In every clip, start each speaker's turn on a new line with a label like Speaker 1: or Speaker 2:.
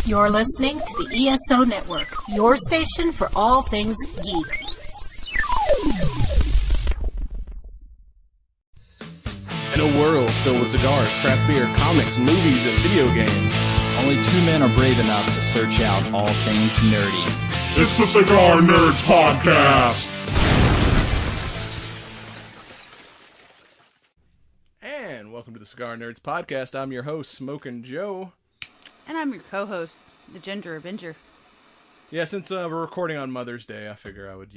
Speaker 1: You're listening to the ESO Network, your station for all things geek.
Speaker 2: In a world filled with cigars, craft beer, comics, movies, and video games,
Speaker 3: only two men are brave enough to search out all things nerdy.
Speaker 4: It's the Cigar Nerds Podcast!
Speaker 2: And welcome to the Cigar Nerds Podcast. I'm your host, Smokin' Joe.
Speaker 5: And I'm your co-host, the Ginger Avenger.
Speaker 2: Yeah, since we're recording on Mother's Day, I figure I would,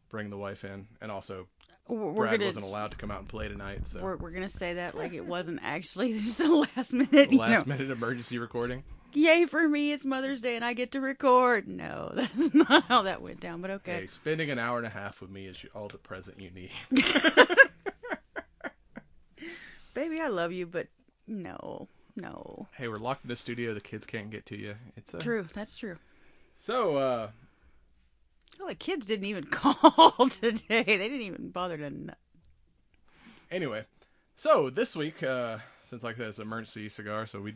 Speaker 2: bring the wife in. And also, Brad wasn't allowed to come out and play tonight, so...
Speaker 5: We're going to say that like it wasn't actually just a last-minute...
Speaker 2: Last-minute emergency recording?
Speaker 5: Yay for me, it's Mother's Day and I get to record. No, that's not how that went down, but okay.
Speaker 2: Hey, spending an hour and a half with me is all the present you need.
Speaker 5: Baby, I love you, but no.
Speaker 2: Hey, we're locked in the studio. The kids can't get to you. It's
Speaker 5: true. That's true.
Speaker 2: So,
Speaker 5: well, the kids didn't even call today. They didn't even bother to...
Speaker 2: Anyway, so this week, since like I said, it's an emergency cigar, so we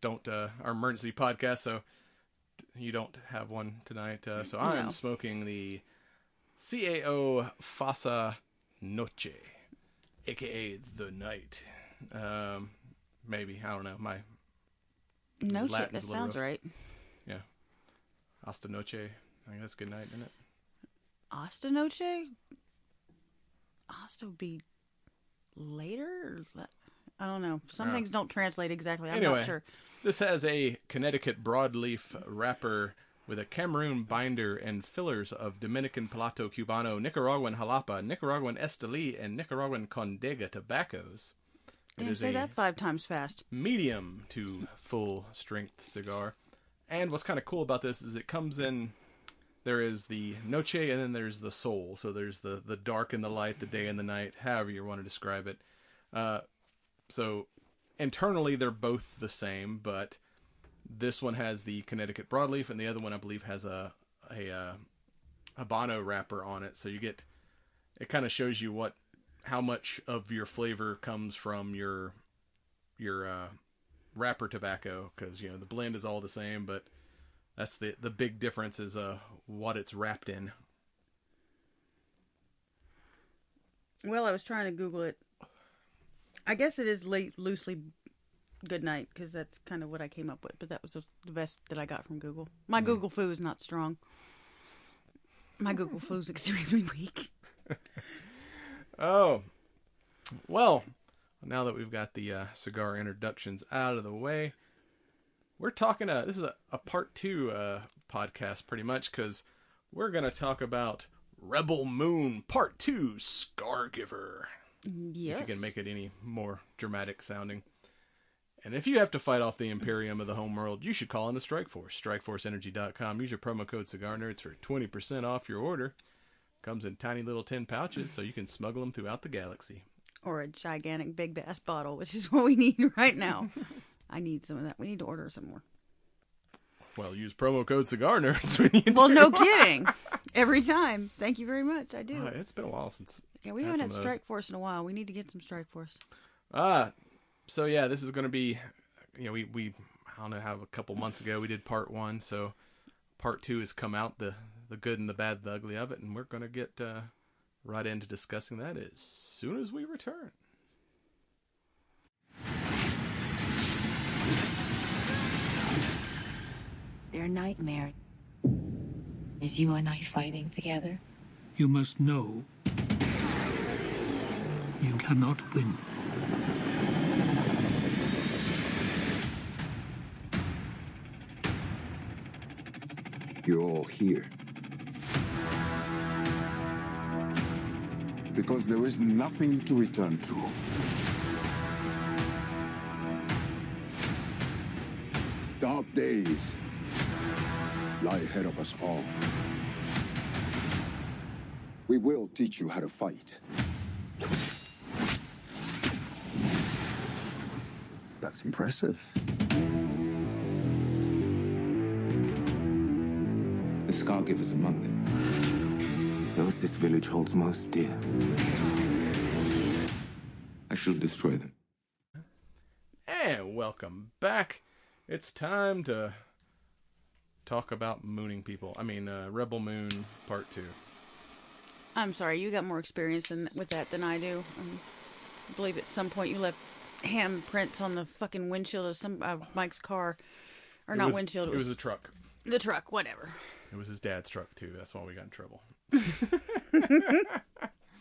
Speaker 2: don't, our emergency podcast, so you don't have one tonight. So I'm smoking the CAO Fasa Noche, a.k.a. The Night. Maybe, I don't know, my
Speaker 5: Noche,
Speaker 2: Latin's
Speaker 5: that sounds right.
Speaker 2: Yeah. Hasta Noche, I think that's good night, isn't it?
Speaker 5: Hasta Noche? Hasta would be later? I don't know. Some things don't translate exactly. I'm not sure.
Speaker 2: This has a Connecticut broadleaf wrapper with a Cameroon binder and fillers of Dominican Plato Cubano, Nicaraguan Jalapa, Nicaraguan Esteli, and Nicaraguan Condega tobaccos.
Speaker 5: Damn, say that 5 times fast.
Speaker 2: Medium to full strength cigar. And what's kind of cool about this is it comes in, there is the noche and then there's the soul. So there's the dark and the light, the day and the night, however you want to describe it. So internally they're both the same, but this one has the Connecticut broadleaf and the other one I believe has a Habano wrapper on it. So you get, it kind of shows you how much of your flavor comes from your wrapper tobacco, because the blend is all the same, but that's the big difference is what it's wrapped in.
Speaker 5: Well, I was trying to Google it. I guess it is loosely good night, because that's kind of what I came up with, but that was the best that I got from Google. My Google foo is not strong. My Google foo is extremely weak.
Speaker 2: Oh, well, now that we've got the cigar introductions out of the way, we're talking, this is a part 2 podcast pretty much, because we're going to talk about Rebel Moon Part 2 Scargiver.
Speaker 5: Yes.
Speaker 2: If you can make it any more dramatic sounding. And if you have to fight off the Imperium of the homeworld, you should call in the Strike Force. StrikeForceEnergy.com. Use your promo code Cigar Nerds for 20% off your order. Comes in tiny little tin pouches, so you can smuggle them throughout the galaxy. Or
Speaker 5: a gigantic big bass bottle, which is what we need right now. I need some of that. We need to order some more.
Speaker 2: Well, use promo code Cigar Nerds when you
Speaker 5: Well, no kidding. Every time. Thank you very much. I do.
Speaker 2: It's been a while since.
Speaker 5: Yeah, we haven't had Strike Force in a while. We need to get some Strike Force.
Speaker 2: So yeah, this is going to be, we I don't know how a couple months ago we did part 1, so part 2 has come out, the good and the bad, the ugly of it, and we're going to get right into discussing that as soon as we return.
Speaker 6: Their nightmare is you and I fighting together.
Speaker 7: You must know you cannot win.
Speaker 8: You're all here because there is nothing to return to. Dark days lie ahead of us all. We will teach you how to fight. That's impressive. The Scargivers among them. Those this village holds most dear. I shall destroy them.
Speaker 2: And welcome back. It's time to talk about mooning people. I mean, Rebel Moon Part 2.
Speaker 5: I'm sorry, you got more experience with that than I do. I believe at some point you left handprints on the fucking windshield of Mike's car. Or not windshield.
Speaker 2: It was a truck.
Speaker 5: The truck, whatever.
Speaker 2: It was his dad's truck, too. That's why we got in trouble.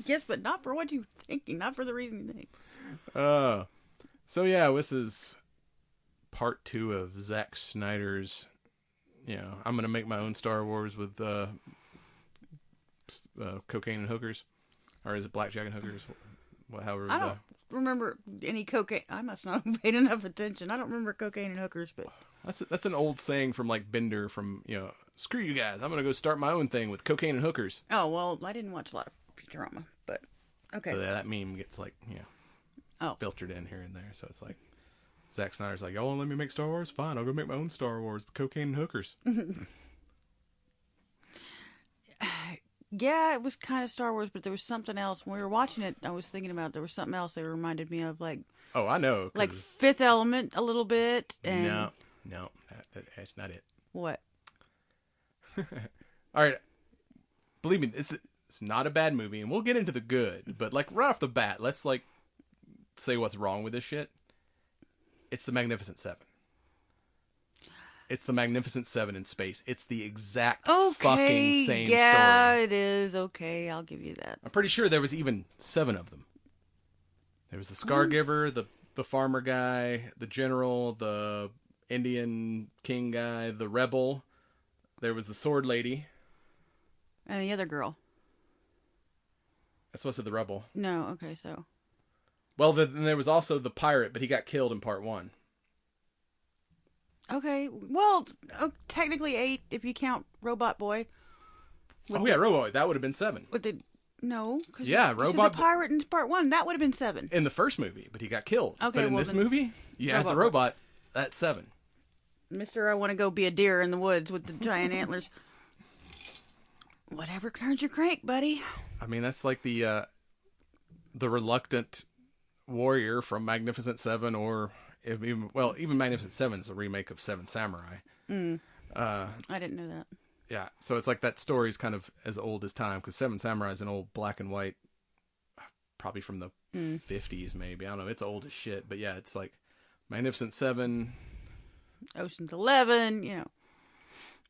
Speaker 5: Yes, but not for what you're thinking. Not for the reason you think.
Speaker 2: So, yeah, this is Part 2 of Zack Snyder's, I'm going to make my own Star Wars with cocaine and hookers. Or is it blackjack and hookers? However,
Speaker 5: I don't remember any cocaine. I must not have paid enough attention. I don't remember cocaine and hookers, but...
Speaker 2: That's an old saying from, like, Bender from, screw you guys. I'm going to go start my own thing with cocaine and hookers.
Speaker 5: Oh, well, I didn't watch a lot of Futurama, but... Okay.
Speaker 2: So that meme gets, like, filtered in here and there. So it's like, Zack Snyder's like, y'all want to let me make Star Wars? Fine, I'll go make my own Star Wars with cocaine and hookers.
Speaker 5: Yeah, it was kind of Star Wars, but there was something else. When we were watching it, I was thinking about there was something else that reminded me of, like...
Speaker 2: Oh, I know.
Speaker 5: Like Fifth Element a little bit. And...
Speaker 2: No, that's not it.
Speaker 5: What?
Speaker 2: All right. Believe me, it's not a bad movie, and we'll get into the good. But, like, right off the bat, let's, like, say what's wrong with this shit. It's the Magnificent Seven. It's the Magnificent Seven in space. It's the exact fucking same story.
Speaker 5: Yeah, it is. Okay, I'll give you that.
Speaker 2: I'm pretty sure there was even 7 of them. There was the Scargiver, the farmer guy, the general, the Indian king guy, the rebel. There was the sword lady.
Speaker 5: And the other girl.
Speaker 2: That's supposed to be the rebel.
Speaker 5: No, okay, so.
Speaker 2: Well, then there was also the pirate, but he got killed in part 1.
Speaker 5: Okay, well, technically 8 if you count Robot Boy.
Speaker 2: Robot Boy. That would have been 7.
Speaker 5: No.
Speaker 2: Robot
Speaker 5: the pirate in part 1. That would have been 7.
Speaker 2: In the first movie, but he got killed.
Speaker 5: Okay,
Speaker 2: but in this movie, you have the robot. That's 7.
Speaker 5: Mr. I want to go be a deer in the woods with the giant antlers. Whatever turns your crank, buddy.
Speaker 2: I mean, that's like the reluctant warrior from Magnificent Seven, or even Magnificent Seven is a remake of Seven Samurai.
Speaker 5: I didn't know that.
Speaker 2: Yeah, so it's like that story's kind of as old as time, because Seven Samurai is an old black and white, probably from the 50s maybe. I don't know, it's old as shit. But yeah, it's like Magnificent Seven,
Speaker 5: Ocean's 11,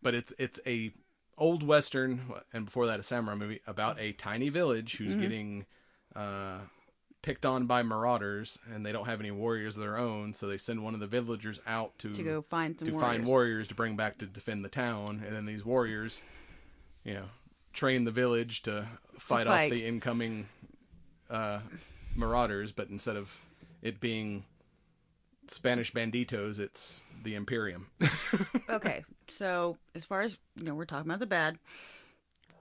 Speaker 2: But it's a old Western, and before that a samurai movie, about a tiny village who's getting picked on by marauders, and they don't have any warriors of their own, so they send one of the villagers out to
Speaker 5: go find some
Speaker 2: find warriors to bring back to defend the town, and then these warriors, train the village to fight off the incoming marauders, but instead of it being Spanish banditos, it's the Imperium.
Speaker 5: Okay, so as far as, we're talking about the bad,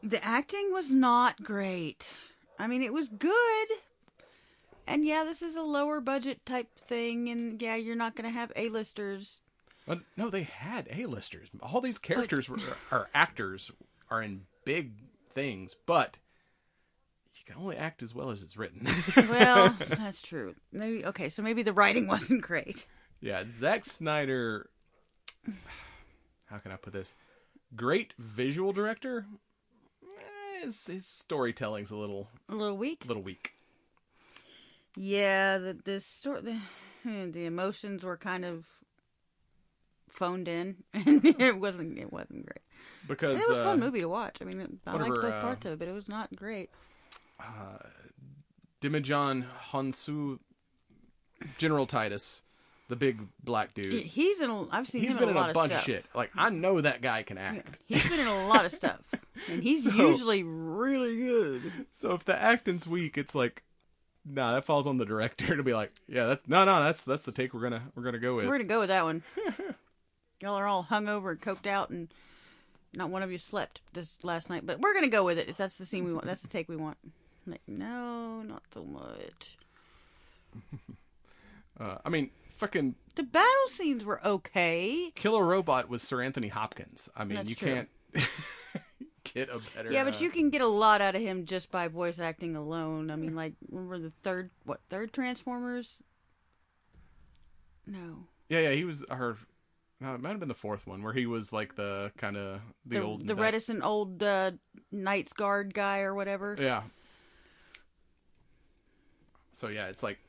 Speaker 5: the acting was not great. I mean, it was good. And yeah, this is a lower budget type thing, and yeah, you're not going to have A-listers.
Speaker 2: Well, no, they had A-listers. All these characters are actors, are in big things, but you can only act as well as it's written.
Speaker 5: Well, that's true. So maybe the writing wasn't great.
Speaker 2: Yeah, Zack Snyder, how can I put this? Great visual director. His storytelling's a little
Speaker 5: weak.
Speaker 2: weak.
Speaker 5: Yeah, the emotions were kind of phoned in, and it wasn't great.
Speaker 2: Because
Speaker 5: it was a fun movie to watch. I mean, I liked both parts of it, but it was not great.
Speaker 2: Dimijan Honsu, General Titus, the big black dude.
Speaker 5: I've seen
Speaker 2: he's
Speaker 5: him
Speaker 2: been
Speaker 5: in a lot of
Speaker 2: bunch
Speaker 5: stuff.
Speaker 2: of shit. Like, I know that guy can act.
Speaker 5: Yeah, he's been in a lot of stuff, and he's usually really good.
Speaker 2: So if the acting's weak, it's like, nah, that falls on the director to be like, yeah, that's the take we're gonna go with.
Speaker 5: We're gonna go with that one. Y'all are all hungover and coked out, and not one of you slept this last night. But we're gonna go with it. If that's the scene we want, that's the take we want. Like, no, not so much.
Speaker 2: I mean, fucking
Speaker 5: the battle scenes were okay.
Speaker 2: Killer Robot was Sir Anthony Hopkins. I mean,
Speaker 5: that's
Speaker 2: you
Speaker 5: true.
Speaker 2: can't get a better.
Speaker 5: Yeah, but you can get a lot out of him just by voice acting alone. I mean, like, remember the third Transformers? No.
Speaker 2: Yeah, he was No, it might have been the fourth one where he was like the kind of
Speaker 5: the reticent old Knight's Guard guy or whatever.
Speaker 2: Yeah. So yeah, it's like,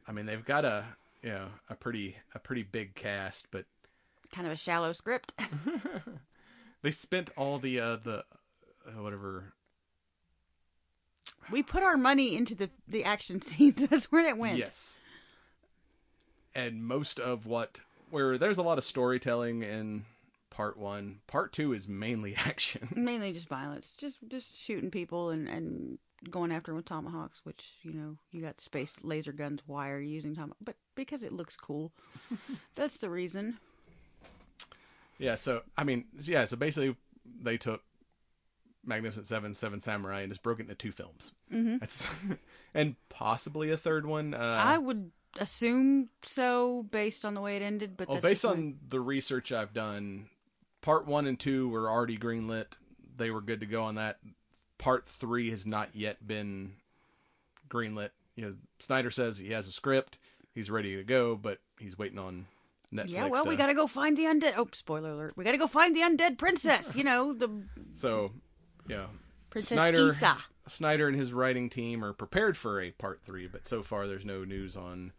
Speaker 2: I mean, they've got a pretty big cast, but
Speaker 5: kind of a shallow script.
Speaker 2: they spent all the whatever.
Speaker 5: We put our money into the action scenes. That's where that went.
Speaker 2: Yes. And most of where there's a lot of storytelling in part 1. Part 2 is mainly action.
Speaker 5: Mainly just violence. Just shooting people and going after them with tomahawks, which, you got space laser guns. Why are you using tomahawks? But because it looks cool. That's the reason.
Speaker 2: Yeah, so basically they took Magnificent Seven Samurai and just broke it into 2 films. Mm-hmm. That's and possibly a third one.
Speaker 5: I would assume so, based on the way it ended. But
Speaker 2: based on the research I've done, part 1 and 2 were already greenlit. They were good to go on that. Part 3 has not yet been greenlit. Snyder says he has a script, he's ready to go, but he's waiting on Netflix.
Speaker 5: Yeah, well, we got to go find the undead. Oh, spoiler alert! We got to go find the undead princess.
Speaker 2: So, yeah,
Speaker 5: Princess
Speaker 2: Snyder and his writing team are prepared for a part 3, but so far there's no news on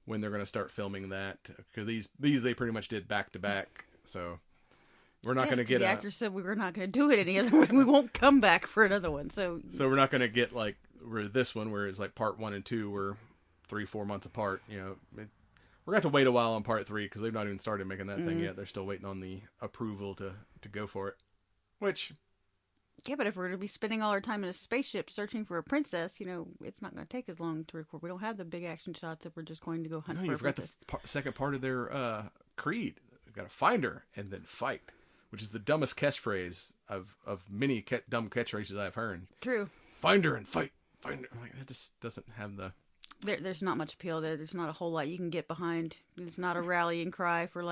Speaker 2: when they're going to start filming that, because these they pretty much did back to back. So we're not going to get.
Speaker 5: The actor said we were not going to do it any other way. We won't come back for another one. So
Speaker 2: we're not going to get like this one where it's like part 1 and 2 were 3-4 months apart. We're going to have to wait a while on part 3 because they've not even started making that thing yet. They're still waiting on the approval to go for it. Which.
Speaker 5: Yeah, but if we're going to be spending all our time in a spaceship searching for a princess, it's not going to take as long to record. We don't have the big action shots if we're just going to go hunt for a princess.
Speaker 2: You forgot the second part of their creed. We've got to find her and then fight, which is the dumbest catchphrase of many dumb catchphrases I've heard.
Speaker 5: True.
Speaker 2: Find her and fight. Find her. I'm like, that just doesn't have the...
Speaker 5: There's not much appeal there. There's not a whole lot you can get behind. It's not a rallying cry for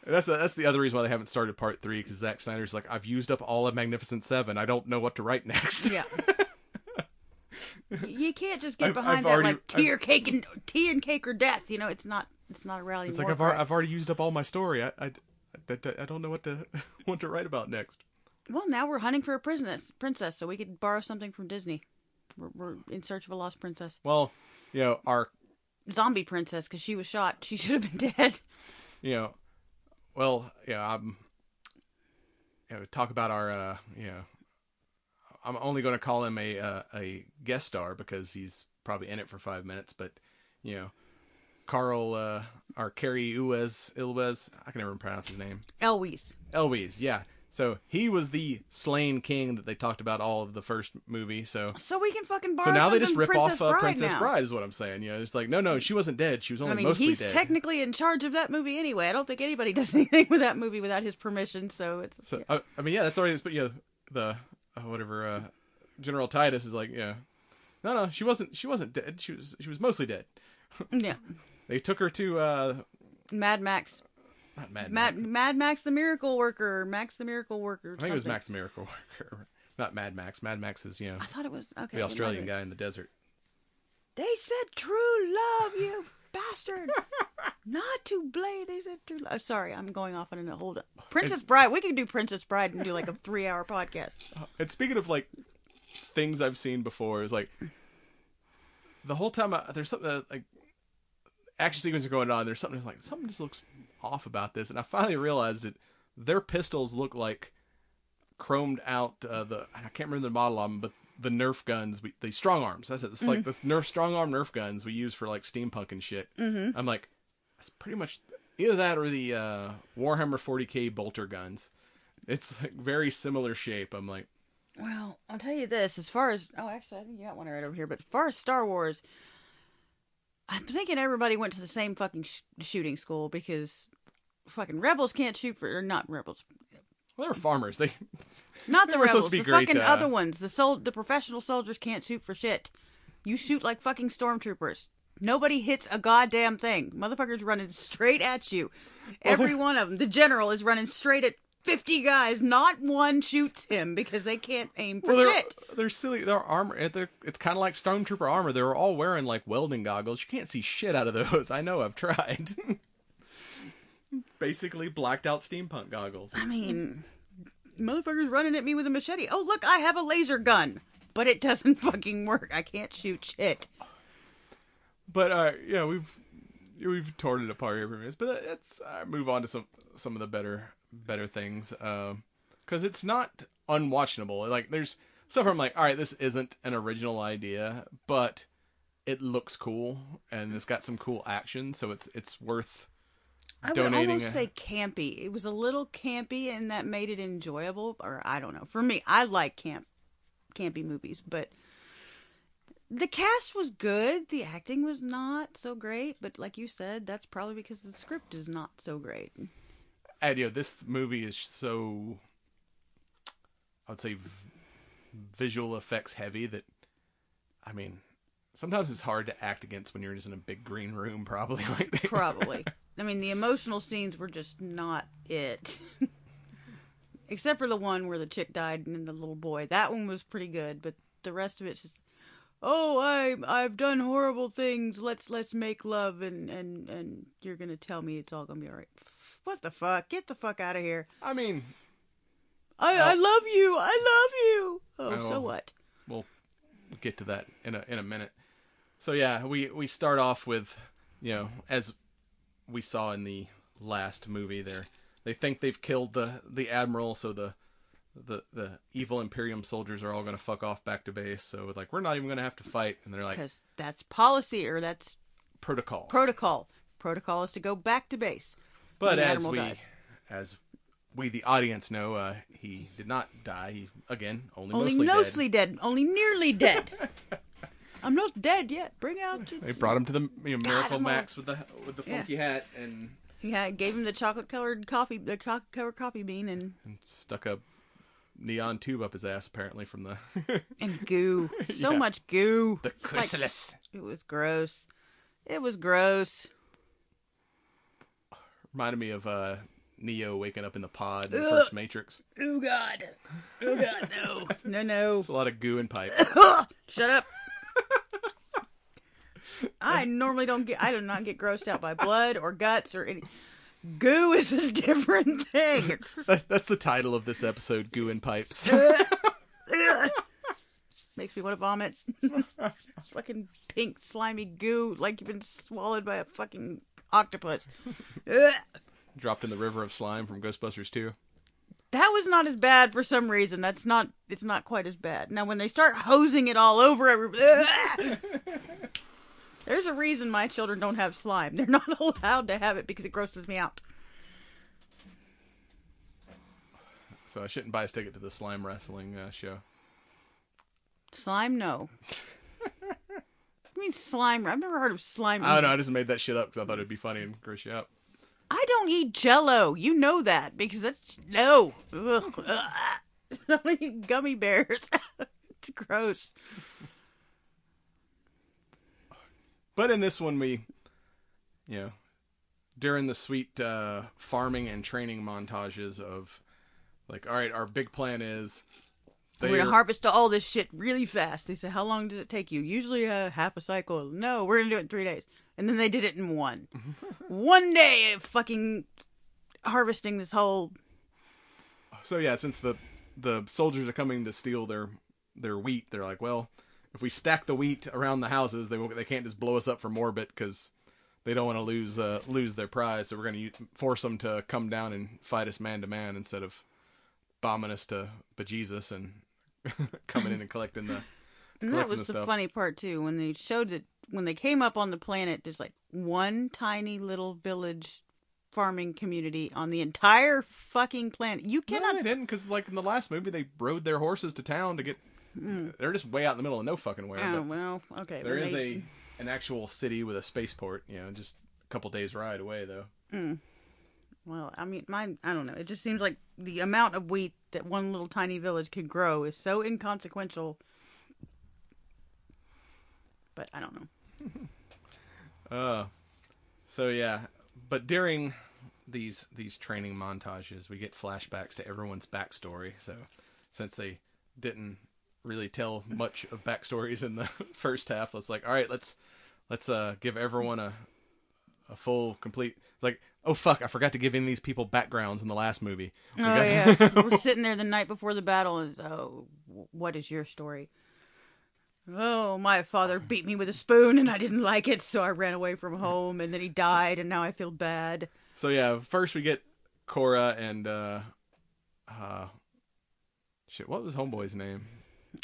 Speaker 2: That's the other reason why they haven't started part 3, because Zack Snyder's like, I've used up all of Magnificent 7. I don't know what to write next.
Speaker 5: Yeah. You can't just get behind that tea and cake or death. It's not a rallying.
Speaker 2: It's like I've already used up all my story. I don't know what to write about next.
Speaker 5: Well, now we're hunting for a princess, so we could borrow something from Disney. We're in search of a lost princess.
Speaker 2: Well, our
Speaker 5: zombie princess, because she was shot. She should have been dead.
Speaker 2: Talk about our, I'm only going to call him a guest star because he's probably in it for 5 minutes, but, Carl, or Cary Ilwes, I can never pronounce his name. Elwes, yeah. So he was the slain king that they talked about all of the first movie. So
Speaker 5: we can fucking borrow.
Speaker 2: So now they just rip
Speaker 5: Princess
Speaker 2: off
Speaker 5: Bride
Speaker 2: Princess
Speaker 5: now.
Speaker 2: Bride is what I'm saying. It's like no, she wasn't dead. She was only mostly
Speaker 5: he's
Speaker 2: dead.
Speaker 5: Technically in charge of that movie anyway. I don't think anybody does anything with that movie without his permission. So it's.
Speaker 2: So yeah. That's already. But the whatever General Titus is like no, she wasn't dead. She was mostly dead.
Speaker 5: Yeah.
Speaker 2: They took her to
Speaker 5: Mad Max.
Speaker 2: Not Mad
Speaker 5: Max the Miracle Worker. Max the Miracle Worker.
Speaker 2: I think it was Max the Miracle Worker. Not Mad Max. Mad Max is,
Speaker 5: I thought it was... Okay.
Speaker 2: The Australian guy in the desert.
Speaker 5: They said true love, you bastard. Not to blame. They said true love. Sorry, I'm going off on a hold up. Princess Bride. We can do Princess Bride and do like a 3-hour podcast.
Speaker 2: And speaking of like things I've seen before, is like the whole time there's something like action sequences are going on. There's something like something just looks off about this, and I finally realized that their pistols look like chromed out I can't remember the model of them, but the Nerf guns, the strong arms. That's it. It's like this strong arm Nerf guns we use for like steampunk and shit. Mm-hmm. I'm like, that's pretty much either that or the Warhammer 40K bolter guns. It's like very similar shape. I'm like,
Speaker 5: well, I'll tell you this. As far as actually, I think you got one right over here. But as far as Star Wars, I'm thinking everybody went to the same fucking shooting school, because fucking rebels can't shoot for, or not rebels.
Speaker 2: Well, they were farmers. They
Speaker 5: not the
Speaker 2: were
Speaker 5: rebels.
Speaker 2: Supposed to be
Speaker 5: the
Speaker 2: great,
Speaker 5: fucking other ones. The professional soldiers can't shoot for shit. You shoot like fucking stormtroopers. Nobody hits a goddamn thing. Motherfuckers running straight at you. Every one of them. The general is running straight at 50 guys. Not one shoots him because they can't aim for shit.
Speaker 2: They're silly. Their armor. It's kind of like stormtrooper armor. They're all wearing like welding goggles. You can't see shit out of those. I know. I've tried. Basically blacked out steampunk goggles.
Speaker 5: I mean, motherfuckers running at me with a machete. Oh, look, I have a laser gun. But it doesn't fucking work. I can't shoot shit.
Speaker 2: But, yeah, we've torn it apart every minute. But it's move on to some of the better things. Because it's not unwatchable. Like, there's stuff where I'm like, all right, this isn't an original idea, but it looks cool, and it's got some cool action, so it's worth donating.
Speaker 5: I would almost say campy. It was a little campy, and that made it enjoyable. Or, I don't know. For me, I like campy movies, but the cast was good. The acting was not so great, but like you said, that's probably because the script is not so great.
Speaker 2: And, this movie is so, I would say, visual effects heavy that, I mean, sometimes it's hard to act against when you're just in a big green room, probably.
Speaker 5: Probably. I mean, the emotional scenes were just not it. Except for the one where the chick died and the little boy. That one was pretty good, but the rest of it's just, oh, I've done horrible things. Let's make love, and you're gonna tell me it's all gonna be all right. What the fuck? Get the fuck out of here.
Speaker 2: I mean,
Speaker 5: I love you. I love you. Oh, so what?
Speaker 2: We'll get to that in a minute. So yeah, we start off with, as we saw in the last movie there. They think they've killed the admiral, so the evil Imperium soldiers are all going to fuck off back to base. So like, we're not even going to have to fight. And they're like,
Speaker 5: because that's policy, or that's
Speaker 2: protocol.
Speaker 5: Protocol is to go back to base.
Speaker 2: But as we the audience know, he did not die. He only mostly
Speaker 5: dead, only nearly dead. I'm not dead yet. Bring out.
Speaker 2: They brought him to the Miracle Max with the funky hat and.
Speaker 5: He gave him the chocolate-colored coffee bean, and
Speaker 2: stuck a neon tube up his ass, apparently, from the...
Speaker 5: and goo. So much goo.
Speaker 2: The chrysalis.
Speaker 5: It was gross.
Speaker 2: Reminded me of Neo waking up in the pod in the first Matrix.
Speaker 5: Oh, God, no. No.
Speaker 2: It's a lot of goo and pipe.
Speaker 5: Shut up. I do not get grossed out by blood or guts or any. Goo is a different thing.
Speaker 2: That's the title of this episode, Goo and Pipes.
Speaker 5: Makes me want to vomit. Fucking pink, slimy goo, like you've been swallowed by a fucking octopus.
Speaker 2: Dropped in the river of slime from Ghostbusters 2.
Speaker 5: That was not as bad for some reason. It's not quite as bad. Now, when they start hosing it all over everybody... There's a reason my children don't have slime. They're not allowed to have it because it grosses me out.
Speaker 2: So I shouldn't buy a ticket to the slime wrestling show.
Speaker 5: Slime? No. I mean slime. I've never heard of slime.
Speaker 2: I don't know. I just made that shit up because I thought it'd be funny and gross you out.
Speaker 5: I don't eat Jell-O. You know that because that's... No. I don't eat gummy bears. It's gross.
Speaker 2: But in this one, we, during the sweet farming and training montages of, like, all right, our big plan is...
Speaker 5: We're going to harvest all this shit really fast. They said, how long does it take you? Usually half a cycle. No, we're going to do it in 3 days. And then they did it in one. One day of fucking harvesting this whole...
Speaker 2: So, yeah, since the soldiers are coming to steal their wheat, they're like, well... If we stack the wheat around the houses, they can't just blow us up from orbit because they don't want to lose their prize. So we're going to force them to come down and fight us man to man instead of bombing us to bejesus and coming in and collecting the.
Speaker 5: And that was the funny part too when they showed it when they came up on the planet. There's like one tiny little village farming community on the entire fucking planet. You cannot.
Speaker 2: No, they didn't because like in the last movie they rode their horses to town to get. They're just way out in the middle of no fucking where.
Speaker 5: Oh, well, okay.
Speaker 2: There is an actual city with a spaceport, just a couple days ride away, though.
Speaker 5: Well, I mean, I don't know. It just seems like the amount of wheat that one little tiny village could grow is so inconsequential. But I don't know.
Speaker 2: So yeah, but during these training montages, we get flashbacks to everyone's backstory. So since they didn't really tell much of backstories in the first half, let's all right, let's give everyone a full, complete, like, oh fuck, I forgot to give any of these people backgrounds in the last movie.
Speaker 5: Yeah. We're sitting there the night before the battle and, what is your story? Oh, my father beat me with a spoon and I didn't like it, so I ran away from home, and then he died, and now I feel bad.
Speaker 2: So yeah, first we get Cora and, what was Homeboy's name?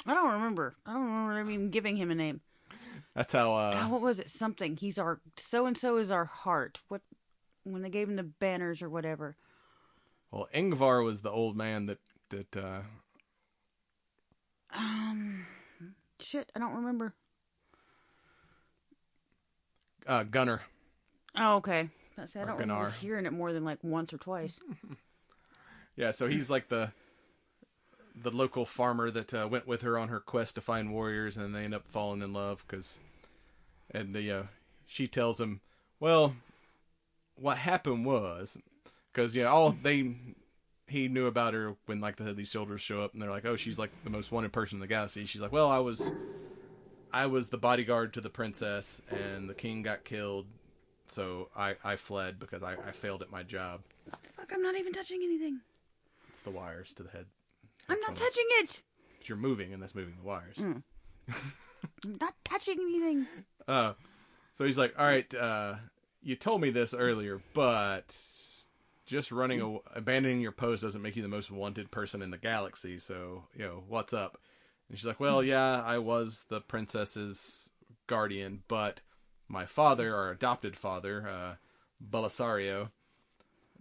Speaker 5: I don't remember them even giving him a name.
Speaker 2: That's how,
Speaker 5: God, what was it? Something. He's our, so-and-so is our heart. What, when they gave him the banners or whatever.
Speaker 2: Well, Ingvar was the old man that
Speaker 5: shit, I don't remember.
Speaker 2: Gunnar.
Speaker 5: Oh, okay. I don't remember
Speaker 2: Gunnar.
Speaker 5: hearing it more than like once or twice.
Speaker 2: Yeah, so he's like the local farmer that went with her on her quest to find warriors, and they end up falling in love she tells him, well, what happened was, because he knew about her when like these soldiers show up, and they're like, oh, she's like the most wanted person in the galaxy. She's like, well, I was the bodyguard to the princess, and the king got killed, so I fled because I failed at my job.
Speaker 5: What the fuck? I'm not even touching anything.
Speaker 2: It's the wires to the head.
Speaker 5: I'm not touching it.
Speaker 2: But you're moving, and that's moving the wires.
Speaker 5: I'm not touching anything.
Speaker 2: So he's like, all right, you told me this earlier, but just abandoning your post doesn't make you the most wanted person in the galaxy, so, what's up? And she's like, well, yeah, I was the princess's guardian, but my father, our adopted father, Belisario,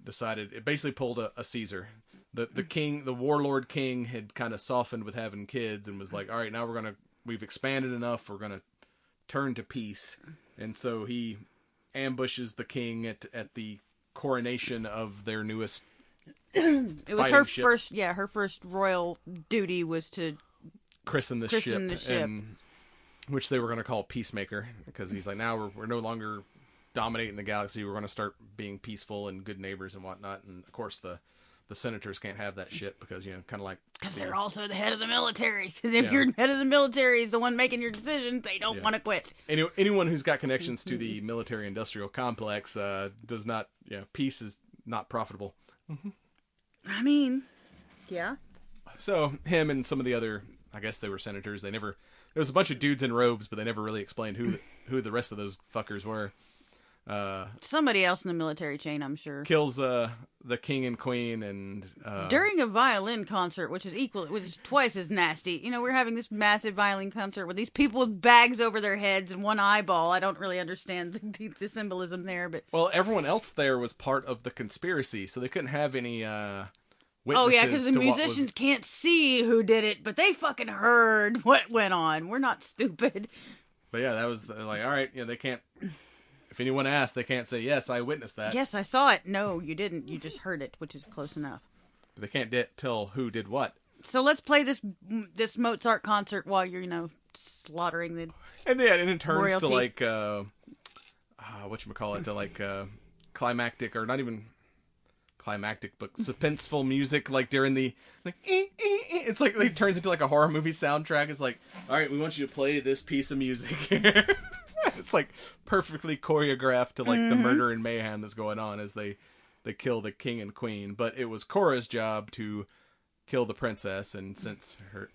Speaker 2: it basically pulled a Caesar. The king, the warlord king, had kind of softened with having kids and was like, all right, now we've expanded enough, we're going to turn to peace. And so he ambushes the king at the coronation of their newest
Speaker 5: it was her ship. Her first royal duty was to
Speaker 2: christen the ship. And, which they were going to call Peacemaker, because he's like, now we're no longer dominating the galaxy, we're going to start being peaceful and good neighbors and whatnot. And of course the senators can't have that shit because, kind of like...
Speaker 5: Because they're also the head of the military. Because if your head of the military is the one making your decisions, they don't want to quit.
Speaker 2: Anyone who's got connections to the military-industrial complex does not... peace is not profitable.
Speaker 5: I mean, yeah.
Speaker 2: So, him and some of the other... I guess they were senators. There was a bunch of dudes in robes, but they never really explained who the rest of those fuckers were.
Speaker 5: Somebody else in the military chain, I'm sure.
Speaker 2: Kills the king and queen, and
Speaker 5: during a violin concert, which is twice as nasty. We're having this massive violin concert with these people with bags over their heads and one eyeball. I don't really understand the symbolism there, but
Speaker 2: everyone else there was part of the conspiracy, so they couldn't have any witnesses.
Speaker 5: Oh yeah, because the musicians can't see who did it, but they fucking heard what went on. We're not stupid.
Speaker 2: But yeah, that was like, all right, they can't. If anyone asks, they can't say, yes, I witnessed that.
Speaker 5: Yes, I saw it. No, you didn't. You just heard it, which is close enough.
Speaker 2: But they can't tell who did what.
Speaker 5: So let's play this Mozart concert while you're, slaughtering the
Speaker 2: And it turns
Speaker 5: royalty.
Speaker 2: to like, whatchamacallit, to like climactic, or not even climactic, but suspenseful music, like during the, like, it's like, it turns into like a horror movie soundtrack. It's like, all right, we want you to play this piece of music. It's like perfectly choreographed to like the murder and mayhem that's going on as they kill the king and queen. But it was Cora's job to kill the princess, and since her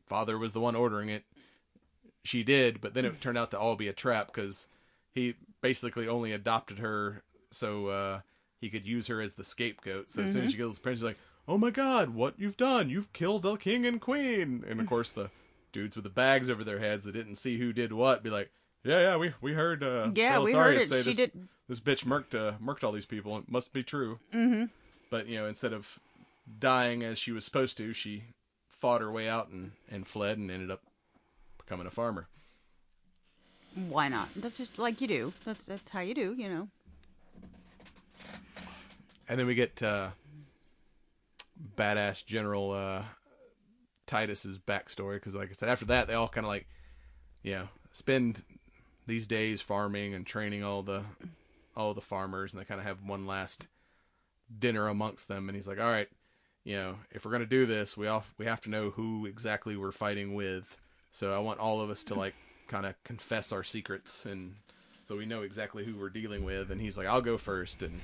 Speaker 2: father was the one ordering it, she did. But then it turned out to all be a trap, because he basically only adopted her so he could use her as the scapegoat. So as soon as she kills the princess, she's like, oh my god, what you've done, you've killed the king and queen. And of course the dudes with the bags over their heads that didn't see who did what be like, yeah, we heard.
Speaker 5: We heard it.
Speaker 2: Say
Speaker 5: she did.
Speaker 2: This bitch murked all these people. It must be true.
Speaker 5: Mm-hmm.
Speaker 2: But instead of dying as she was supposed to, she fought her way out and fled and ended up becoming a farmer.
Speaker 5: Why not? That's just like you do. That's how you do.
Speaker 2: And then we get badass General Titus's backstory, because, like I said, after that they all kind of like, spend these days farming and training all the farmers, and they kind of have one last dinner amongst them. And he's like, all right, if we're going to do this, we have to know who exactly we're fighting with. So I want all of us to like kind of confess our secrets. And so we know exactly who we're dealing with. And he's like, I'll go first. And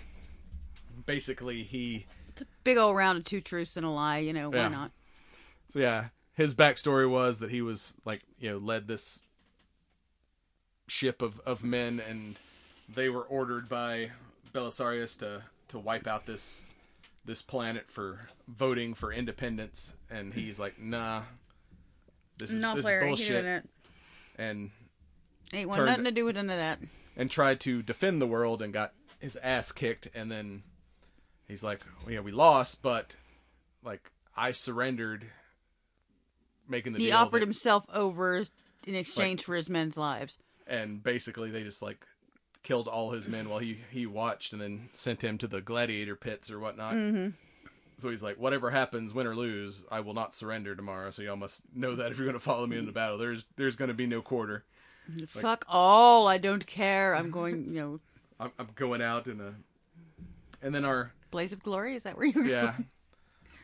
Speaker 2: basically
Speaker 5: It's a big old round of 2 truths and a lie, why not?
Speaker 2: So yeah, his backstory was that he was like, led this ship of men, and they were ordered by Belisarius to wipe out this planet for voting for independence, and he's like, nah, this is bullshit, and
Speaker 5: ain't want nothing to do with none of that,
Speaker 2: and tried to defend the world and got his ass kicked, and then he's like, well, yeah, we lost, but like I surrendered, making the deal.
Speaker 5: He offered himself over in exchange for his men's lives,
Speaker 2: and basically they just like killed all his men while he watched, and then sent him to the gladiator pits or whatnot.
Speaker 5: Mm-hmm.
Speaker 2: So he's like, whatever happens, win or lose, I will not surrender tomorrow. So y'all must know that if you're going to follow me into battle, there's going to be no quarter.
Speaker 5: Fuck all, I don't care. I'm going,
Speaker 2: I'm going out in a, and then our
Speaker 5: blaze of glory. Is that where you're?
Speaker 2: Yeah,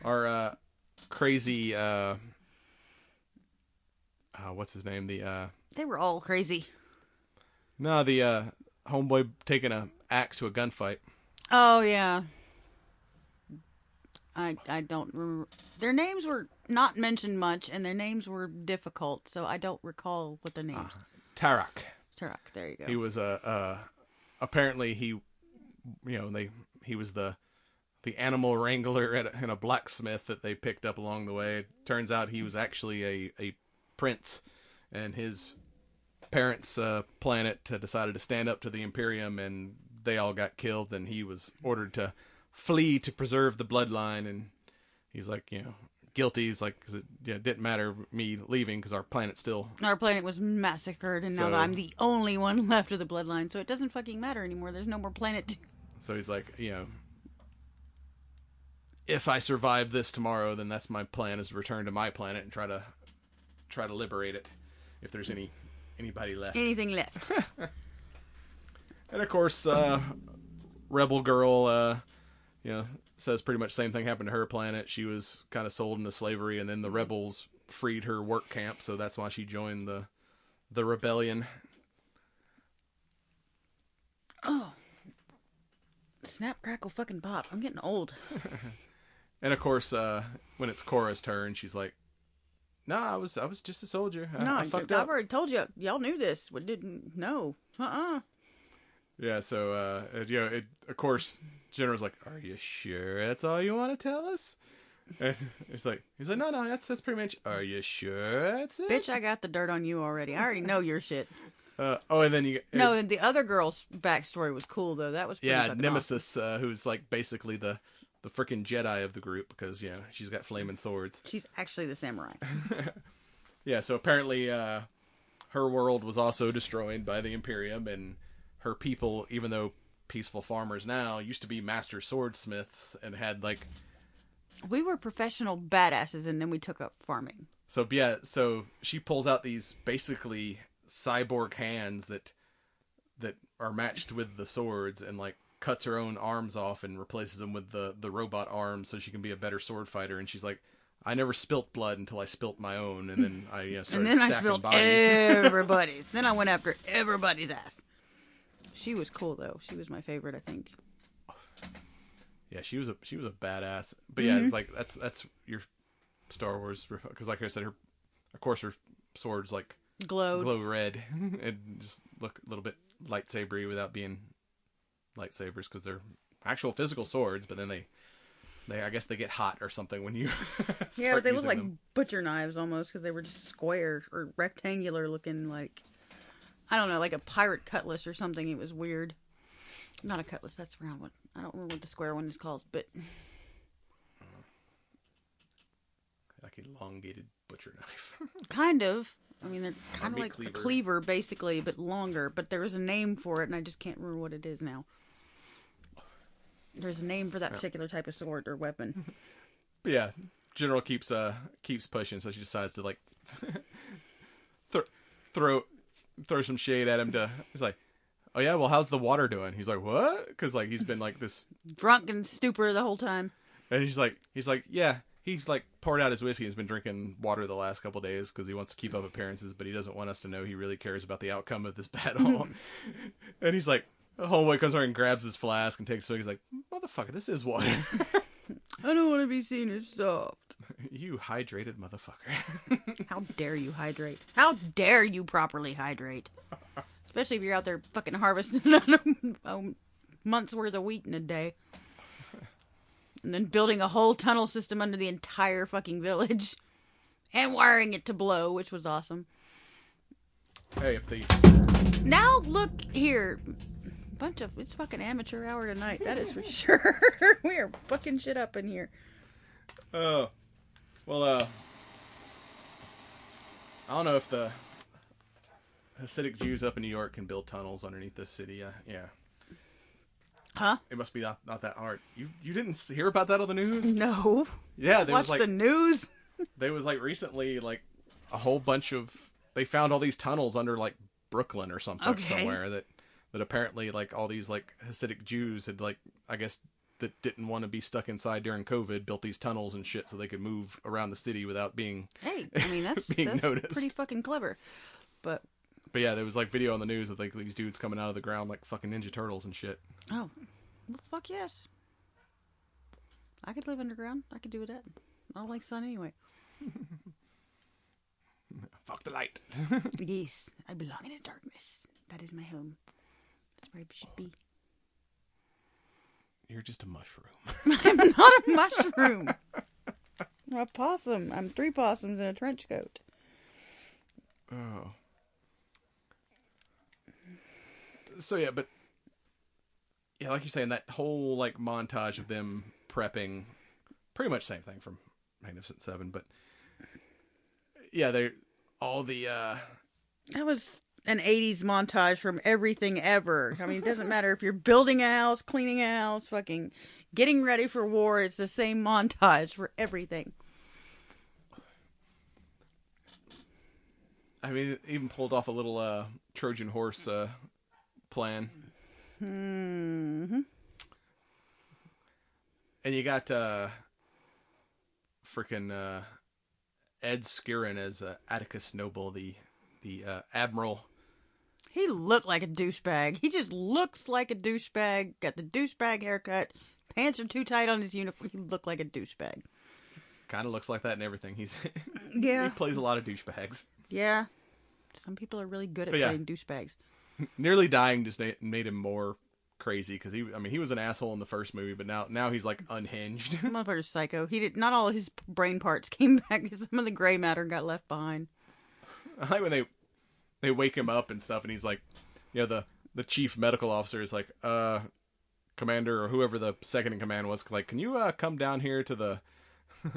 Speaker 2: our crazy. What's his name?
Speaker 5: They were all crazy.
Speaker 2: No, the homeboy taking a axe to a gunfight.
Speaker 5: Oh yeah. I don't remember. Their names were not mentioned much, and their names were difficult, so I don't recall what their names.
Speaker 2: Tarak.
Speaker 5: Tarak, there you go.
Speaker 2: He was apparently he was the animal wrangler in a blacksmith that they picked up along the way. It turns out he was actually a prince, and his parents' planet decided to stand up to the Imperium, and they all got killed, and he was ordered to flee to preserve the bloodline, and he's like, guilty. He's like, 'cause it didn't matter me leaving because our planet was
Speaker 5: massacred, and now I'm the only one left of the bloodline, so it doesn't fucking matter anymore. There's no more planet.
Speaker 2: So he's like, if I survive this tomorrow, then that's my plan, is to return to my planet and try to liberate it, if there's anybody left.
Speaker 5: Anything left.
Speaker 2: And of course, Rebel Girl, says pretty much the same thing happened to her planet. She was kind of sold into slavery, and then the rebels freed her work camp, so that's why she joined the rebellion.
Speaker 5: Oh. Snap, crackle, fucking pop. I'm getting old.
Speaker 2: And of course, when it's Cora's turn, she's like, "No, I was just a soldier. I fucked up.
Speaker 5: I've already told you. Y'all knew this, but didn't know.
Speaker 2: Yeah. So, of course, General's like, "Are you sure that's all you want to tell us?" And he's like, "No, that's pretty much. Are you sure that's it?"
Speaker 5: Bitch, I got the dirt on you already. I already know your shit.
Speaker 2: And then
Speaker 5: and the other girl's backstory was cool though. That was pretty
Speaker 2: Nemesis,
Speaker 5: awesome.
Speaker 2: Who's like basically the freaking Jedi of the group, because she's got flaming swords.
Speaker 5: She's actually the samurai.
Speaker 2: Yeah, so apparently her world was also destroyed by the Imperium, and her people, even though peaceful farmers now, used to be master swordsmiths and had like...
Speaker 5: We were professional badasses, and then we took up farming.
Speaker 2: So she pulls out these basically cyborg hands that are matched with the swords, and like cuts her own arms off and replaces them with the robot arms so she can be a better sword fighter. And she's like, I never spilt blood until I spilt my own, and then I started
Speaker 5: and then
Speaker 2: stacking
Speaker 5: I spilled
Speaker 2: bodies.
Speaker 5: everybody's. Then I went after everybody's ass. She was cool though. She was my favorite, I think.
Speaker 2: Yeah, she was a badass. But yeah, it's like that's your Star Wars, because like I said, her swords like glow red and just look a little bit lightsabery without being lightsabers, because they're actual physical swords, but then they I guess they get hot or something when you
Speaker 5: yeah, but they look like
Speaker 2: them.
Speaker 5: Butcher knives almost, because they were just square or rectangular looking, like, I don't know, like a pirate cutlass or something. It was weird. Not a cutlass, that's a round one. I don't remember what the square one is called, but
Speaker 2: like elongated butcher knife.
Speaker 5: Kind of. I mean, they're kind of like
Speaker 2: cleaver.
Speaker 5: a cleaver, basically, but longer. But there was a name for it, and I just can't remember what it is now. There's a name for that particular type of sword or weapon.
Speaker 2: But yeah, General keeps pushing, so she decides to like throw some shade at him. He's like, "Oh yeah, well, how's the water doing?" He's like, "What?" Because like he's been like this
Speaker 5: drunk and stupor the whole time.
Speaker 2: And he's like, yeah. he's like poured out his whiskey and has been drinking water the last couple days because he wants to keep up appearances, but he doesn't want us to know he really cares about the outcome of this battle. And he's like, homeboy comes over and grabs his flask and takes a swig. He's like, motherfucker, this is water.
Speaker 5: I don't want to be seen as soft.
Speaker 2: You hydrated motherfucker.
Speaker 5: How dare you hydrate? How dare you properly hydrate? Especially if you're out there fucking harvesting a month's worth of wheat in a day. And then building a whole tunnel system under the entire fucking village. And wiring it to blow, which was awesome.
Speaker 2: Hey, if they...
Speaker 5: Now, look here. It's fucking amateur hour tonight. That is for sure. We are fucking shit up in here.
Speaker 2: I don't know if the Hasidic Jews up in New York can build tunnels underneath this city. Yeah.
Speaker 5: Huh?
Speaker 2: It must be not that hard. You didn't hear about that on the news?
Speaker 5: No.
Speaker 2: Yeah,
Speaker 5: Watch the news.
Speaker 2: There was like recently like a whole bunch of they found all these tunnels under like Brooklyn or something somewhere that apparently like all these like Hasidic Jews had like I guess that didn't want to be stuck inside during COVID built these tunnels and shit so they could move around the city without being
Speaker 5: that's
Speaker 2: noticed.
Speaker 5: Pretty fucking clever. But
Speaker 2: yeah, there was like video on the news of like these dudes coming out of the ground like fucking Ninja Turtles and shit.
Speaker 5: Oh, well, fuck yes. I could live underground. I could do that. I don't like sun anyway.
Speaker 2: Fuck the light.
Speaker 5: Yes, I belong in the darkness. That is my home. That's where I should be.
Speaker 2: You're just a mushroom.
Speaker 5: I'm not a mushroom. I'm a possum. I'm 3 possums in a trench coat.
Speaker 2: Oh. So yeah, but yeah, like you're saying, that whole like montage of them prepping, pretty much same thing from Magnificent Seven, but yeah, they're all the.
Speaker 5: That was an 80s montage from everything ever. I mean, it doesn't matter if you're building a house, cleaning a house, fucking getting ready for war. It's the same montage for everything.
Speaker 2: I mean, it even pulled off a little Trojan horse plan.
Speaker 5: Mm-hmm.
Speaker 2: And you got freaking Ed Skirrin as Atticus Noble, the admiral.
Speaker 5: He looked like a douchebag. He just looks like a douchebag. Got the douchebag haircut. Pants are too tight on his uniform. He looked like a douchebag.
Speaker 2: Kind of looks like that and everything. He
Speaker 5: Yeah.
Speaker 2: plays a lot of douchebags.
Speaker 5: Yeah. Some people are really good at playing douchebags.
Speaker 2: Nearly dying just made him more crazy because he was an asshole in the first movie, but now he's like unhinged.
Speaker 5: Motherfucker's psycho. Not all of his brain parts came back. Some of the gray matter got left behind.
Speaker 2: I like when they wake him up and stuff, and he's like, the chief medical officer is like, commander or whoever the second in command was, like, can you come down here to the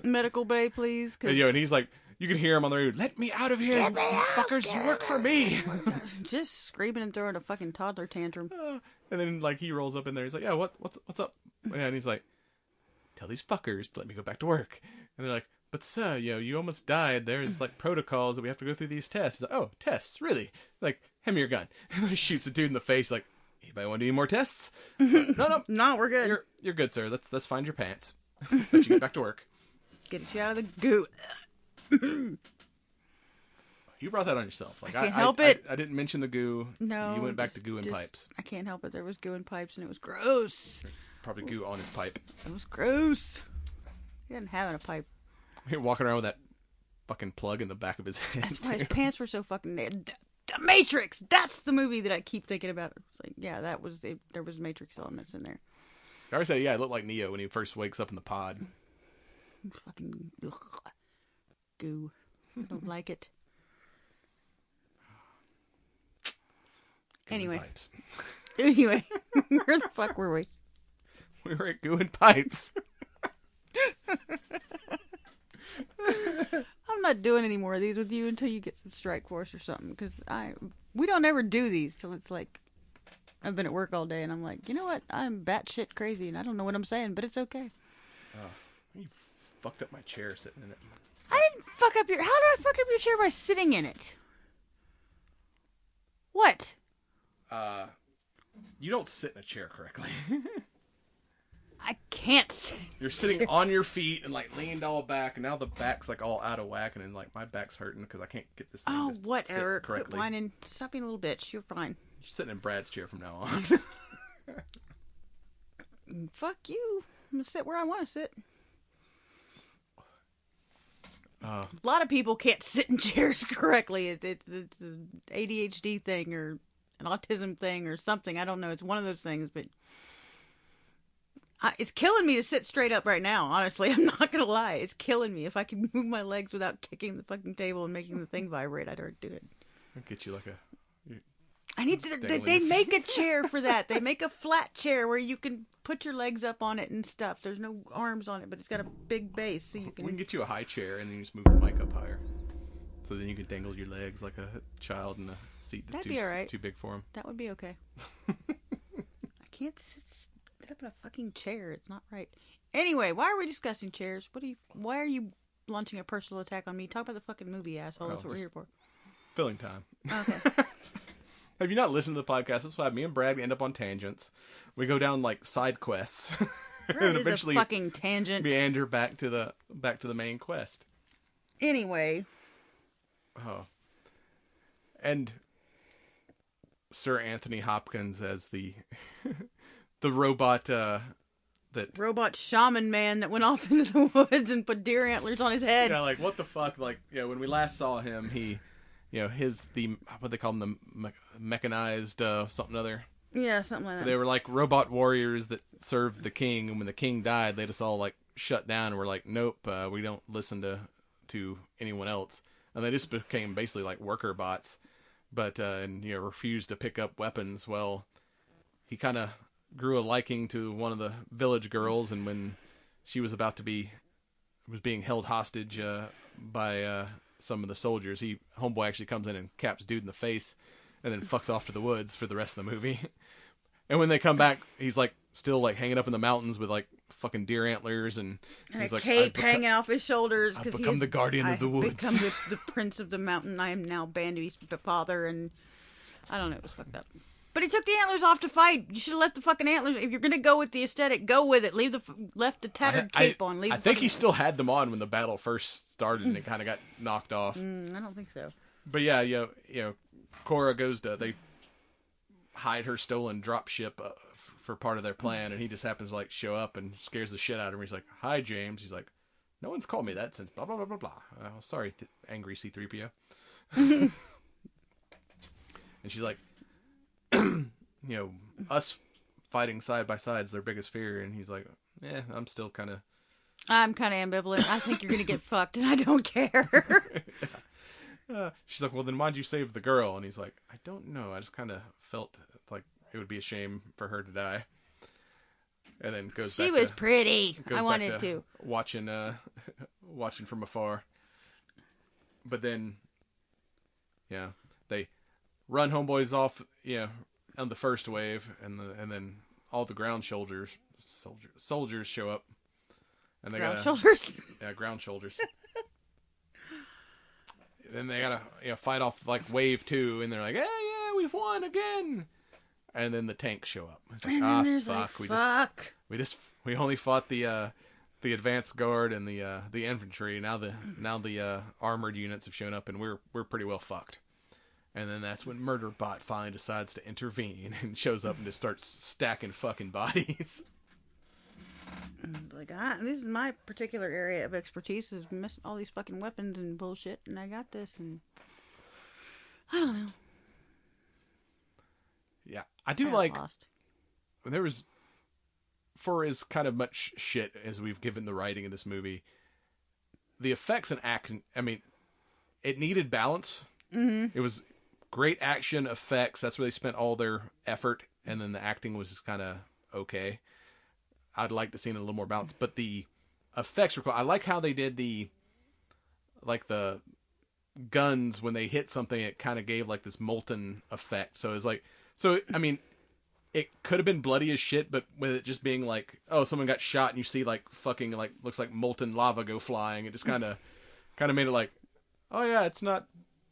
Speaker 5: medical bay, please?
Speaker 2: And he's like, you can hear him on the road, let me out of here, you fuckers, you work for me.
Speaker 5: Just screaming and throwing a fucking toddler tantrum.
Speaker 2: And then like he rolls up in there, he's like, yeah, what's up? And he's like, tell these fuckers to let me go back to work. And they're like, but sir, you almost died. There's like protocols that we have to go through these tests. He's like, oh, tests, really? Like, hand me your gun. And he shoots the dude in the face. Like, anybody want to do any more tests? No,
Speaker 5: no, we're good.
Speaker 2: You're good, sir. Let's find your pants. Let you get back to work.
Speaker 5: Get you out of the goo.
Speaker 2: You brought that on yourself. Like,
Speaker 5: I can't help it.
Speaker 2: I didn't mention the goo.
Speaker 5: No,
Speaker 2: you went back to goo and pipes.
Speaker 5: I can't help it. There was goo and pipes, and it was gross.
Speaker 2: Probably goo on his pipe.
Speaker 5: It was gross. He didn't have a pipe.
Speaker 2: You're walking around with that fucking plug in the back of his head.
Speaker 5: That's why his pants were so fucking... The Matrix! That's the movie that I keep thinking about. It's like, yeah, that was... There was Matrix elements in there.
Speaker 2: I always say, yeah, it looked like Neo when he first wakes up in the pod.
Speaker 5: Fucking... Ugh. Goo. I don't like it. Anyway, where the fuck were we?
Speaker 2: We were at Goo and Pipes.
Speaker 5: I'm not doing any more of these with you until you get some strike force or something, because we don't ever do these till it's like I've been at work all day and I'm like, you know what? I'm batshit crazy and I don't know what I'm saying, but it's okay.
Speaker 2: Oh, you fucked up my chair sitting in it.
Speaker 5: I didn't fuck up your... How do I fuck up your chair by sitting in it? What?
Speaker 2: You don't sit in a chair correctly.
Speaker 5: I can't. can't sit.
Speaker 2: You're sitting on your feet and like leaned all back, and now the back's like all out of whack, and then like my back's hurting because I can't get this thing
Speaker 5: Oh,
Speaker 2: to
Speaker 5: whatever.
Speaker 2: sit correctly.
Speaker 5: Quit whining. Stop being a little bitch. You're fine.
Speaker 2: You're sitting in Brad's chair from now on.
Speaker 5: Fuck you. I'm gonna sit where I want to sit. A lot of people can't sit in chairs correctly. It's an ADHD thing or an autism thing or something. I don't know. It's one of those things, but it's killing me to sit straight up right now. Honestly, I'm not gonna lie. It's killing me. If I can move my legs without kicking the fucking table and making the thing vibrate, I'd already do it.
Speaker 2: I'll get you like a.
Speaker 5: I need to. They make a chair for that. They make a flat chair where you can put your legs up on it and stuff. There's no arms on it, but it's got a big base, so you can.
Speaker 2: We can get you a high chair, and then you just move the mic up higher, so then you can dangle your legs like a child in a seat that's
Speaker 5: That'd be all right.
Speaker 2: too big for him.
Speaker 5: That would be okay. I can't sit up in a fucking chair. It's not right. Anyway, why are we discussing chairs? Why are you launching a personal attack on me? Talk about the fucking movie, asshole. That's what we're here for.
Speaker 2: Filling time.
Speaker 5: Okay.
Speaker 2: Have you not listened to the podcast? That's why me and Brad end up on tangents. We go down like side quests,
Speaker 5: and eventually a fucking tangent.
Speaker 2: Meander back to the main quest.
Speaker 5: Anyway.
Speaker 2: Oh. And Sir Anthony Hopkins as the the robot
Speaker 5: robot shaman man that went off into the woods and put deer antlers on his head.
Speaker 2: Yeah, like what the fuck? Like, when we last saw him, he. What they call them, the mechanized something other.
Speaker 5: Yeah, something like that.
Speaker 2: They were like robot warriors that served the king, and when the king died, they just all like shut down and were like, nope, we don't listen to anyone else, and they just became basically like worker bots, but refused to pick up weapons. Well, he kind of grew a liking to one of the village girls, and when she was being held hostage by some of the soldiers, homeboy actually comes in and caps dude in the face and then fucks off to the woods for the rest of the movie. And when they come back, he's like still like hanging up in the mountains with like fucking deer antlers, and he's
Speaker 5: a
Speaker 2: like
Speaker 5: cape hanging off his shoulders
Speaker 2: because I've become the guardian of the woods.
Speaker 5: I've become the prince of the mountain. I am now Bandy's father, and I don't know, it was fucked up. But he took the antlers off to fight. You should have left the fucking antlers. If you're gonna go with the aesthetic, go with it. Left the tattered cape on.
Speaker 2: I think he still had them on when the battle first started, and it kind of got knocked off.
Speaker 5: I don't think so.
Speaker 2: But yeah, Cora they hide her stolen dropship for part of their plan, and he just happens to like show up and scares the shit out of him. He's like, "Hi, James." He's like, "No one's called me that since blah blah blah blah blah." Sorry, angry C-3PO. And she's like, us fighting side by side is their biggest fear, and he's like, I'm kind of
Speaker 5: ambivalent. I think you're gonna get fucked, and I don't care.
Speaker 2: She's like, well, then why'd you save the girl? And he's like, I don't know. I just kind of felt like it would be a shame for her to die. And then goes back.
Speaker 5: She was pretty. I wanted
Speaker 2: to watching from afar. But then, they run homeboys off, on the first wave, and then all the ground soldiers show up, and they
Speaker 5: ground shoulders.
Speaker 2: Yeah, ground shoulders. Then they gotta fight off like wave 2, and they're like, hey, yeah, we've won again. And then the tanks show up. It's like, fuck. We only fought the advanced guard and the infantry. Now the armored units have shown up, and we're pretty well fucked. And then that's when Murderbot finally decides to intervene and shows up and just starts stacking fucking bodies.
Speaker 5: Like, this is my particular area of expertise, is messing all these fucking weapons and bullshit, and I got this, and I don't know.
Speaker 2: Yeah, I do like. There was, for as kind of much shit as we've given the writing in this movie, the effects and action. I mean, it needed balance.
Speaker 5: Mm-hmm.
Speaker 2: It was great action effects. That's where they spent all their effort, and then the acting was just kind of okay. I'd like to see it a little more balanced, but the effects were cool. I like how they did the guns when they hit something. It kind of gave like this molten effect. So it's like, I mean, it could have been bloody as shit, but with it just being like, oh, someone got shot, and you see like fucking like looks like molten lava go flying. It just kind of made it like, oh yeah, it's not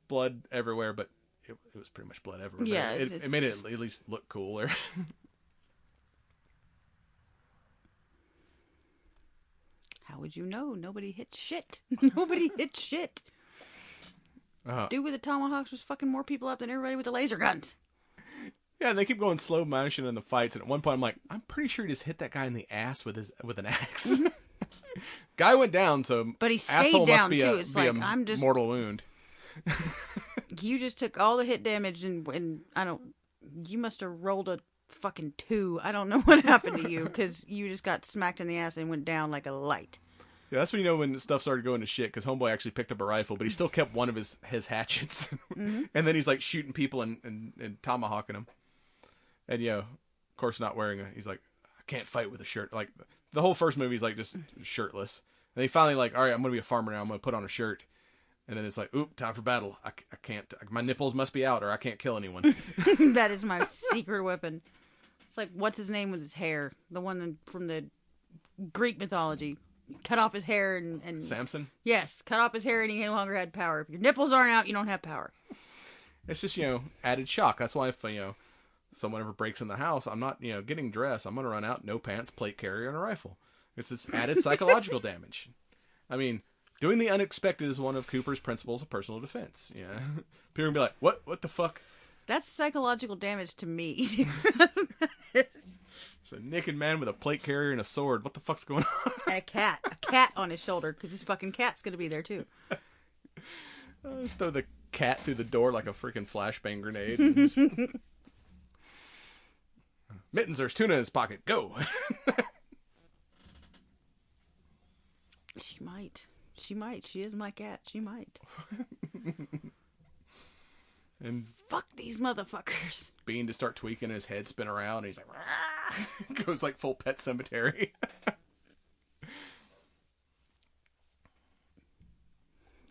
Speaker 2: blood everywhere, but it was pretty much blood everywhere.
Speaker 5: Yeah,
Speaker 2: it made it at least look cooler.
Speaker 5: How would you know? Nobody hit shit. Nobody hit shit. Dude with the tomahawks was fucking more people up than everybody with the laser guns.
Speaker 2: Yeah, and they keep going slow motion in the fights, and at one point I'm like, I'm pretty sure he just hit that guy in the ass with an axe. Guy went down, so
Speaker 5: but he stayed
Speaker 2: asshole
Speaker 5: down
Speaker 2: must be
Speaker 5: too.
Speaker 2: a,
Speaker 5: It's
Speaker 2: be
Speaker 5: like
Speaker 2: a mortal wound.
Speaker 5: You just took all the hit damage, and you must have rolled a fucking 2. I don't know what happened to you, because you just got smacked in the ass and went down like a light.
Speaker 2: Yeah, that's when you know when stuff started going to shit, because Homeboy actually picked up a rifle, but he still kept one of his hatchets. And then he's like shooting people and tomahawking them. And, of course not wearing he's like, I can't fight with a shirt. Like, the whole first movie, he's like just shirtless. And he finally like, all right, I'm going to be a farmer now. I'm going to put on a shirt. And then it's like, oop, time for battle. I can't, my nipples must be out or I can't kill anyone.
Speaker 5: That is my secret weapon. It's like, what's his name with his hair? The one from the Greek mythology. Cut off his hair and...
Speaker 2: Samson?
Speaker 5: Yes, cut off his hair and he no longer had power. If your nipples aren't out, you don't have power.
Speaker 2: It's just, added shock. That's why if, someone ever breaks in the house, I'm not, getting dressed. I'm going to run out, no pants, plate carrier, and a rifle. It's this added psychological damage. I mean, doing the unexpected is one of Cooper's principles of personal defense. Yeah, people are going to be like, what the fuck?
Speaker 5: That's psychological damage to me.
Speaker 2: It's a naked man with a plate carrier and a sword. What the fuck's going on?
Speaker 5: And a cat on his shoulder, because his fucking cat's going to be there too.
Speaker 2: Just throw the cat through the door like a freaking flashbang grenade. And just... Mittens, there's tuna in his pocket. Go.
Speaker 5: She might. She is my cat. She might.
Speaker 2: And
Speaker 5: fuck these motherfuckers.
Speaker 2: Bean to start tweaking, his head spin around, and he's like, Rah! Goes like full Pet Cemetery.
Speaker 5: I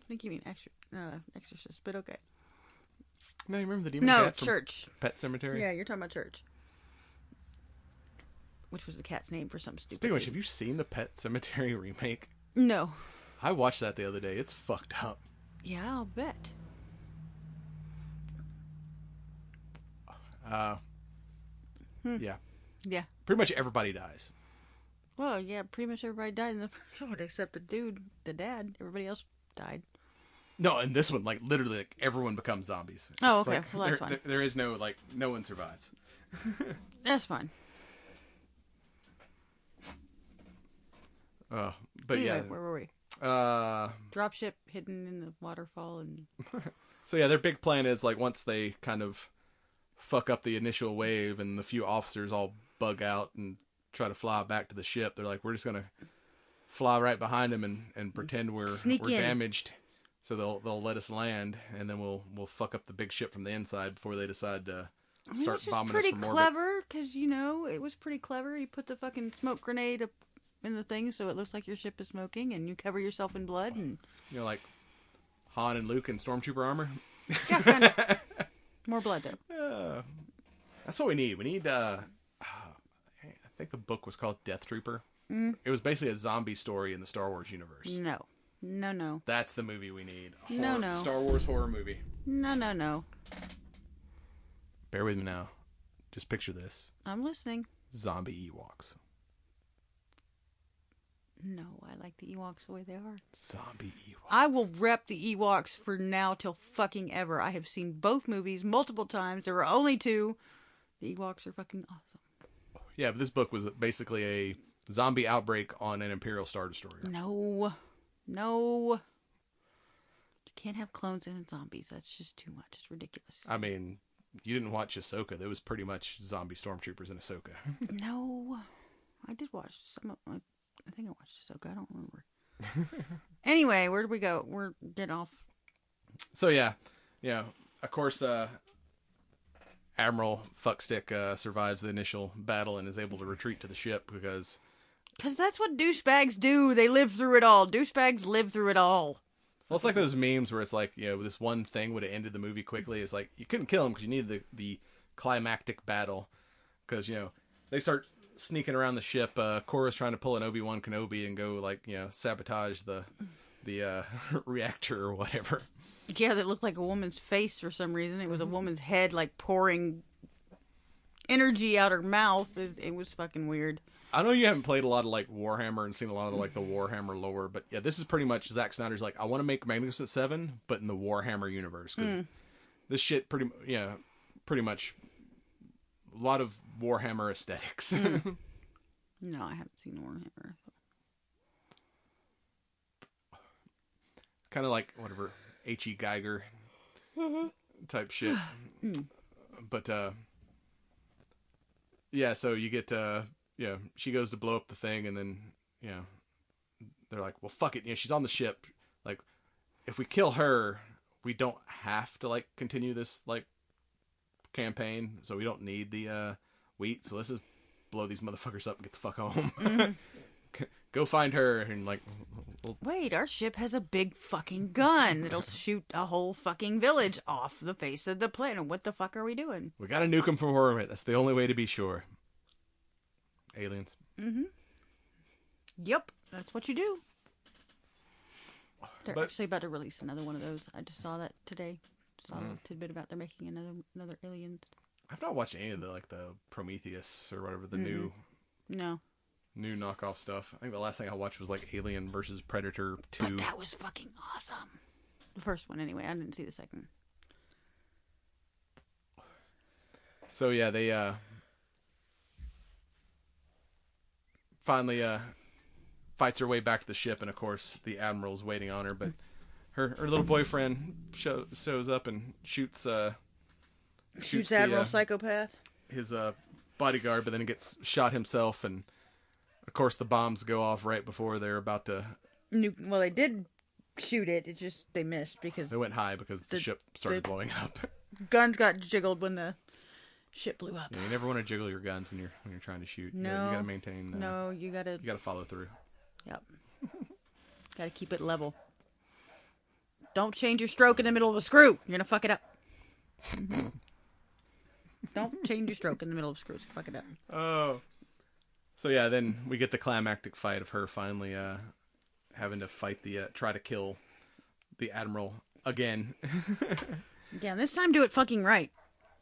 Speaker 5: think you mean Exorcist, but okay.
Speaker 2: No, you remember the demon cat from
Speaker 5: Church.
Speaker 2: Pet Cemetery?
Speaker 5: Yeah, you're talking about Church. Which was the cat's name for some stupid
Speaker 2: Speaking of which, have you seen the Pet Cemetery remake?
Speaker 5: No.
Speaker 2: I watched that the other day. It's fucked up.
Speaker 5: Yeah, I'll bet.
Speaker 2: Yeah.
Speaker 5: Yeah.
Speaker 2: Pretty much everybody dies.
Speaker 5: Well, yeah, pretty much everybody died in the first one except the dad. Everybody else died.
Speaker 2: No, in this one, like, literally, like, everyone becomes zombies.
Speaker 5: Oh,
Speaker 2: it's
Speaker 5: okay.
Speaker 2: Like,
Speaker 5: Well, that's fine.
Speaker 2: There is no, like, no one survives.
Speaker 5: That's fine.
Speaker 2: But
Speaker 5: anyway,
Speaker 2: yeah.
Speaker 5: Where were we? Dropship hidden in the waterfall and...
Speaker 2: So yeah, their big plan is, like, once they kind of fuck up the initial wave and the few officers all bug out and try to fly back to the ship, they're like, we're just gonna fly right behind them and pretend we're damaged, so they'll let us land, and then we'll fuck up the big ship from the inside before they decide to start bombing us from orbit.
Speaker 5: Pretty clever, because it was pretty clever. You put the fucking smoke grenade up in the thing so it looks like your ship is smoking, and you cover yourself in blood, and
Speaker 2: like Han and Luke in Stormtrooper armor.
Speaker 5: Yeah, kind of. More blood though.
Speaker 2: That's what we need. We need. I think the book was called Death Trooper. It was basically a zombie story in the Star Wars universe.
Speaker 5: No.
Speaker 2: That's the movie we need.
Speaker 5: No.
Speaker 2: Star Wars horror movie.
Speaker 5: No.
Speaker 2: Bear with me now. Just picture this.
Speaker 5: I'm listening.
Speaker 2: Zombie Ewoks.
Speaker 5: No, I like the Ewoks the way they are.
Speaker 2: Zombie Ewoks.
Speaker 5: I will rep the Ewoks for now till fucking ever. I have seen both movies multiple times. There were only 2. The Ewoks are fucking awesome.
Speaker 2: Yeah, but this book was basically a zombie outbreak on an Imperial Star Destroyer.
Speaker 5: No. You can't have clones and zombies. That's just too much. It's ridiculous.
Speaker 2: I mean, you didn't watch Ahsoka. There was pretty much zombie stormtroopers in Ahsoka.
Speaker 5: No. I did watch some of I think I watched Ahsoka. I don't remember. Anyway, where did we go? We're getting off.
Speaker 2: So, yeah. Of course, Admiral Fuckstick survives the initial battle and is able to retreat to the ship because
Speaker 5: that's what douchebags do. They live through it all. Douchebags live through it all.
Speaker 2: Well, it's like those memes where it's like, this one thing would have ended the movie quickly. It's like, you couldn't kill him because you needed the climactic battle. Because, they start sneaking around the ship. Korra's trying to pull an Obi-Wan Kenobi and go, sabotage the reactor or whatever.
Speaker 5: Yeah, that looked like a woman's face for some reason. It was a woman's head, pouring energy out her mouth. It was fucking weird.
Speaker 2: I know you haven't played a lot of like Warhammer and seen a lot of like the Warhammer lore, but yeah, this is pretty much Zack Snyder's like, I want to make Magnificent Seven, but in the Warhammer universe, because this shit pretty much a lot of Warhammer aesthetics.
Speaker 5: No, I haven't seen Warhammer.
Speaker 2: Kind of like whatever H.E. Geiger type shit. But yeah, so you get she goes to blow up the thing, and then they're like, well, fuck it, she's on the ship. Like, if we kill her, we don't have to like continue this like campaign, so we don't need the wheat. So let's just blow these motherfuckers up and get the fuck home. Go find her and like.
Speaker 5: Wait, our ship has a big fucking gun that'll shoot a whole fucking village off the face of the planet. What the fuck are we doing?
Speaker 2: We gotta nuke them from orbit. That's the only way to be sure. Aliens.
Speaker 5: Yep, that's what you do. They're actually about to release another one of those. I just saw that today. Saw a tidbit about they're making another Aliens.
Speaker 2: I've not watched any of the Prometheus or whatever the new knockoff stuff. I think the last thing I watched was like Alien versus Predator 2.
Speaker 5: But that was fucking awesome. The first one, anyway. I didn't see the second.
Speaker 2: So yeah, they finally fights her way back to the ship, and of course the Admiral's waiting on her, but her little boyfriend shows up and shoots
Speaker 5: Admiral Psychopath.
Speaker 2: His bodyguard, but then he gets shot himself, and of course the bombs go off right before they're about to
Speaker 5: well, they did shoot it. It just they missed because
Speaker 2: they went high because the ship started blowing up.
Speaker 5: Guns got jiggled when the ship blew up.
Speaker 2: Yeah, you never want to jiggle your guns when you're trying to shoot.
Speaker 5: No,
Speaker 2: you gotta maintain.
Speaker 5: you gotta
Speaker 2: follow through.
Speaker 5: Yep. Gotta keep it level. Don't change your stroke in the middle of a screw. You're gonna fuck it up. Don't change your stroke in the middle of screws. Fuck it up.
Speaker 2: Oh. So yeah, then we get the climactic fight of her finally having to fight try to kill the Admiral again.
Speaker 5: Yeah, this time do it fucking right.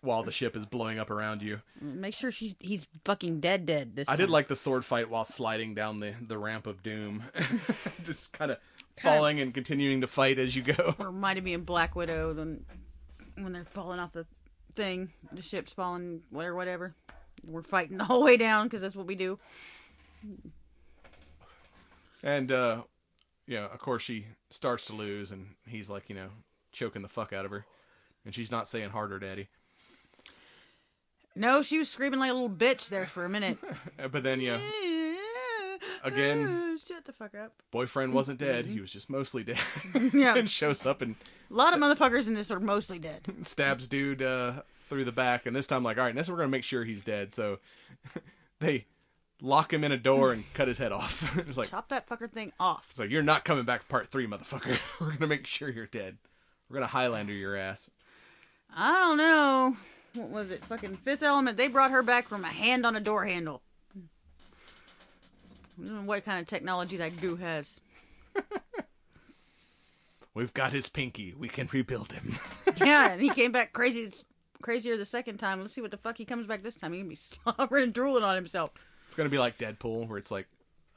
Speaker 2: While the ship is blowing up around you.
Speaker 5: Make sure he's fucking dead this time.
Speaker 2: I did like the sword fight while sliding down the ramp of doom. Just kind of falling and continuing to fight as you go.
Speaker 5: It reminded me of Black Widow when they're falling off the thing. The ship's falling, whatever. We're fighting the whole way down because that's what we do.
Speaker 2: And, of course she starts to lose, and he's like, choking the fuck out of her. And she's not saying harder, daddy.
Speaker 5: No, she was screaming like a little bitch there for a minute.
Speaker 2: But then, again,
Speaker 5: shut the fuck up.
Speaker 2: Boyfriend wasn't dead. He was just mostly dead.
Speaker 5: Yeah.
Speaker 2: And shows up and...
Speaker 5: A lot of motherfuckers in this are mostly dead.
Speaker 2: Stabs dude through the back. And this time, like, all right, next we're going to make sure he's dead. So they lock him in a door and cut his head off. It's like,
Speaker 5: chop that fucker thing off.
Speaker 2: It's like, you're not coming back part 3, motherfucker. We're going to make sure you're dead. We're going to Highlander your ass.
Speaker 5: I don't know. What was it? Fucking Fifth Element. They brought her back from a hand on a door handle. I don't know what kind of technology that goo has.
Speaker 2: We've got his pinky. We can rebuild him.
Speaker 5: Yeah, and he came back crazier the second time. Let's see what the fuck he comes back this time. He's going to be slobbering and drooling on himself.
Speaker 2: It's going to be like Deadpool, where it's like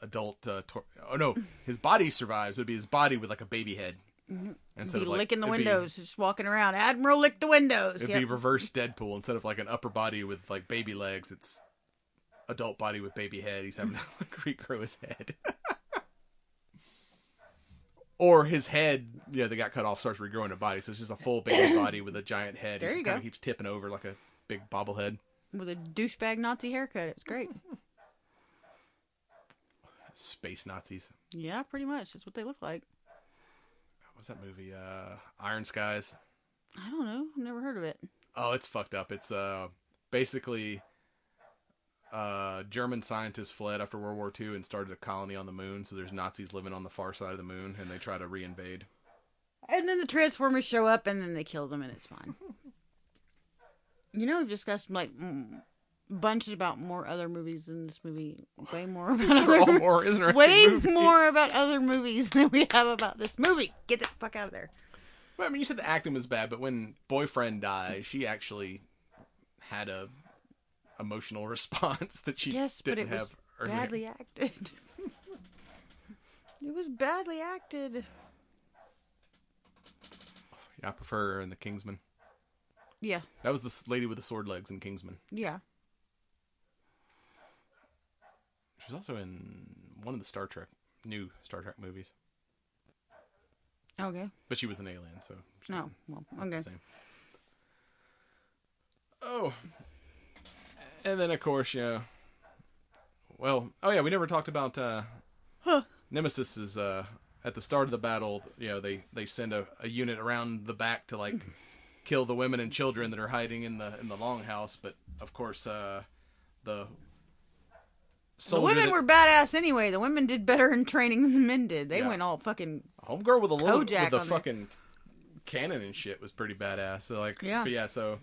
Speaker 2: adult... oh, no. His body survives. It would be his body with like a baby head. Instead of
Speaker 5: licking the windows, just walking around. Admiral licked the windows.
Speaker 2: It'd be reverse Deadpool. Instead of like an upper body with like baby legs, it's adult body with baby head. He's having to like regrow his head. Or his head, they got cut off, starts regrowing a body. So it's just a full baby body with a giant head.
Speaker 5: There
Speaker 2: He
Speaker 5: you
Speaker 2: just
Speaker 5: go.
Speaker 2: kind of keeps tipping over like a big bobblehead.
Speaker 5: With a douchebag Nazi haircut. It's great.
Speaker 2: Space Nazis.
Speaker 5: Yeah, pretty much. That's what they look like.
Speaker 2: What's that movie? Iron Skies.
Speaker 5: I don't know. I've never heard of it.
Speaker 2: Oh, it's fucked up. It's basically German scientists fled after World War II and started a colony on the moon. So there's Nazis living on the far side of the moon, and they try to reinvade.
Speaker 5: And then the Transformers show up, and then they kill them, and it's fine. We've discussed like bunch about more other movies in this movie. Way more about
Speaker 2: more interesting
Speaker 5: way
Speaker 2: movies.
Speaker 5: more about other movies than we have about this movie. Get the fuck out of there.
Speaker 2: Well, I mean, you said the acting was bad, but when Boyfriend died, she actually had a emotional response that she
Speaker 5: Yes, but
Speaker 2: didn't
Speaker 5: it was
Speaker 2: have earlier.
Speaker 5: badly acted. It was badly acted.
Speaker 2: Yeah, I prefer her in the Kingsman.
Speaker 5: Yeah.
Speaker 2: That was the lady with the sword legs in Kingsman.
Speaker 5: Yeah.
Speaker 2: She was also in one of the new Star Trek movies.
Speaker 5: Okay.
Speaker 2: But she was an alien, so...
Speaker 5: No. Well, okay.
Speaker 2: The same. Oh. And then, of course, yeah. Well, oh yeah, we never talked about... Nemesis is... at the start of the battle, they send a unit around the back to, like... kill the women and children that are hiding in the longhouse, but of course the
Speaker 5: women were badass anyway. The women did better in training than the men did. They went all fucking
Speaker 2: homegirl with
Speaker 5: Kojak
Speaker 2: with a fucking cannon and shit was pretty badass. So like so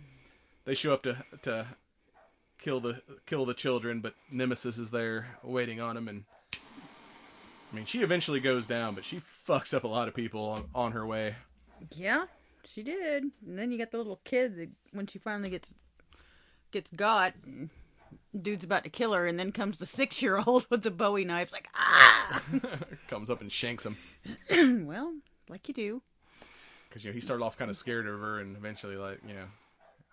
Speaker 2: they show up to kill the children, but Nemesis is there waiting on them, and I mean she eventually goes down, but she fucks up a lot of people on her way.
Speaker 5: Yeah. She did. And then you got the little kid that when she finally gets got, dude's about to kill her, and then comes the 6-year-old with the Bowie knife, like, ah!
Speaker 2: Comes up and shanks him.
Speaker 5: Well, like you do.
Speaker 2: Because, he started off kind of scared of her, and eventually, like,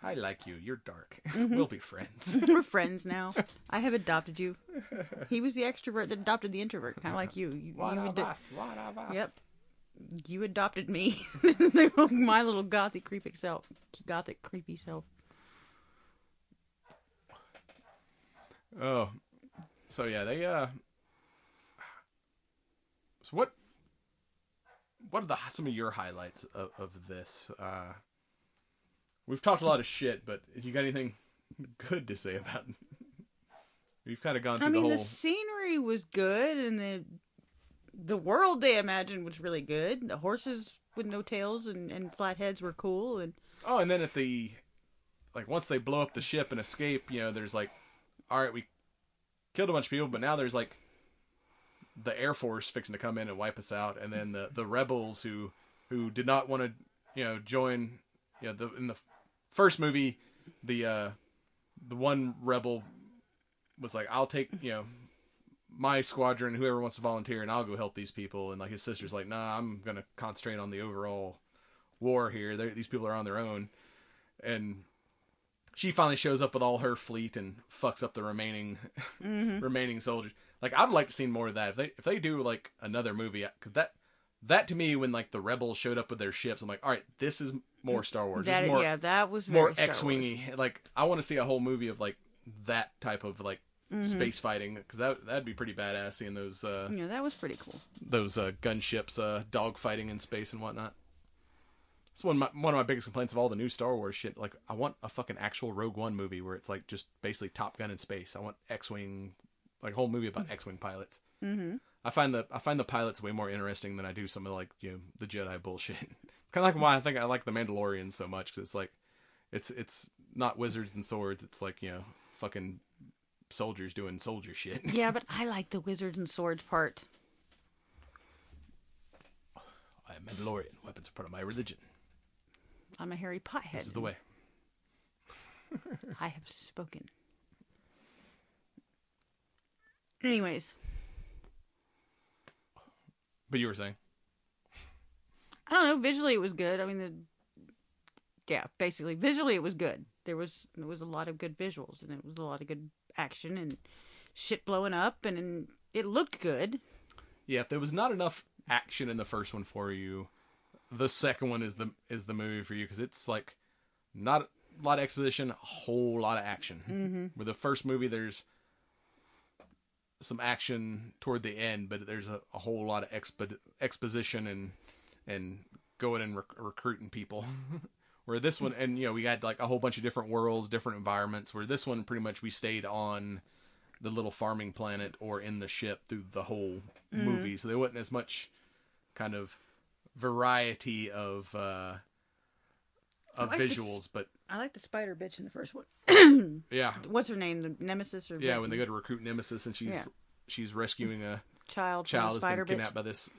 Speaker 2: I like you. You're dark. We'll be friends.
Speaker 5: We're friends now. I have adopted you. He was the extrovert that adopted the introvert, kind of like you.
Speaker 2: One of us.
Speaker 5: Yep. You adopted me. My little gothic, creepy self.
Speaker 2: Oh. So, yeah, they, So what are some of your highlights of this? We've talked a lot of shit, but if you got anything good to say about it? We've kind of gone through the whole...
Speaker 5: the scenery was good, and the world they imagined was really good. The horses with no tails and flat heads were cool. And
Speaker 2: then at the... Like, once they blow up the ship and escape, there's like... Alright, we killed a bunch of people, but now there's like... The Air Force fixing to come in and wipe us out. And then the rebels who did not want to, join... in the first movie, the one rebel was like, I'll take, my squadron, whoever wants to volunteer, and I'll go help these people. And like his sister's like, nah, I'm going to concentrate on the overall war here. These people are on their own. And she finally shows up with all her fleet and fucks up the remaining soldiers. Like, I'd like to see more of that. If they do like another movie, because that to me, when like the rebels showed up with their ships, I'm like, all right, this is more Star Wars.
Speaker 5: That was very
Speaker 2: more X-wingy. Like, I want to see a whole movie of like that type of like space fighting, because that'd be pretty badass seeing those.
Speaker 5: That was pretty cool.
Speaker 2: Those gunships dog fighting in space and whatnot. It's one of my biggest complaints of all the new Star Wars shit. Like, I want a fucking actual Rogue One movie where it's like just basically Top Gun in space. I want X-wing, like a whole movie about X-wing pilots. Mm-hmm. I find the pilots way more interesting than I do some of like the Jedi bullshit. Kind of like why I think I like the Mandalorian so much, because it's like it's not wizards and swords. It's like fucking soldiers doing soldier shit.
Speaker 5: Yeah, but I like the wizards and swords part.
Speaker 2: I am Mandalorian. Weapons are part of my religion.
Speaker 5: I'm a hairy pothead.
Speaker 2: This is the way.
Speaker 5: I have spoken. Anyways.
Speaker 2: But you were saying?
Speaker 5: I don't know. Visually, it was good. I mean, basically, visually, it was good. There was a lot of good visuals, and it was a lot of good action and shit blowing up, and it looked good.
Speaker 2: Yeah, if there was not enough action in the first one for you, the second one is the movie for you, because it's like not a lot of exposition, a whole lot of action. Mm-hmm. With the first movie, there's some action toward the end, but there's a whole lot of exposition and going and recruiting people. Where this one, and we had like a whole bunch of different worlds, different environments. Where this one, pretty much, we stayed on the little farming planet or in the ship through the whole movie, so there wasn't as much kind of variety of visuals. But
Speaker 5: I like the spider bitch in the first one.
Speaker 2: Yeah,
Speaker 5: what's her name? The Nemesis or
Speaker 2: when they go to recruit Nemesis, and she's rescuing a
Speaker 5: child
Speaker 2: has
Speaker 5: spider
Speaker 2: been
Speaker 5: bitch.
Speaker 2: kidnapped by this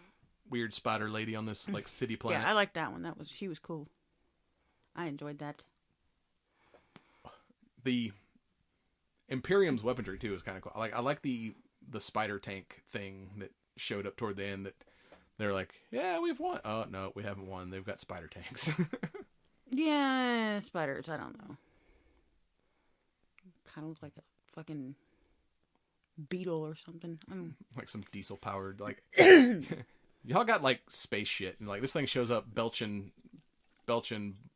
Speaker 2: weird spider lady on this like city planet.
Speaker 5: Yeah, I like that one. She was cool. I enjoyed that.
Speaker 2: Imperium's weaponry too is kind of cool. I like the spider tank thing that showed up toward the end. That they're like, yeah, we've won. Oh no, we haven't won. They've got spider tanks.
Speaker 5: Yeah, spiders. I don't know. Kind of look like a fucking beetle or something. I don't know.
Speaker 2: Like some diesel powered like. Y'all got like space shit, and like this thing shows up belching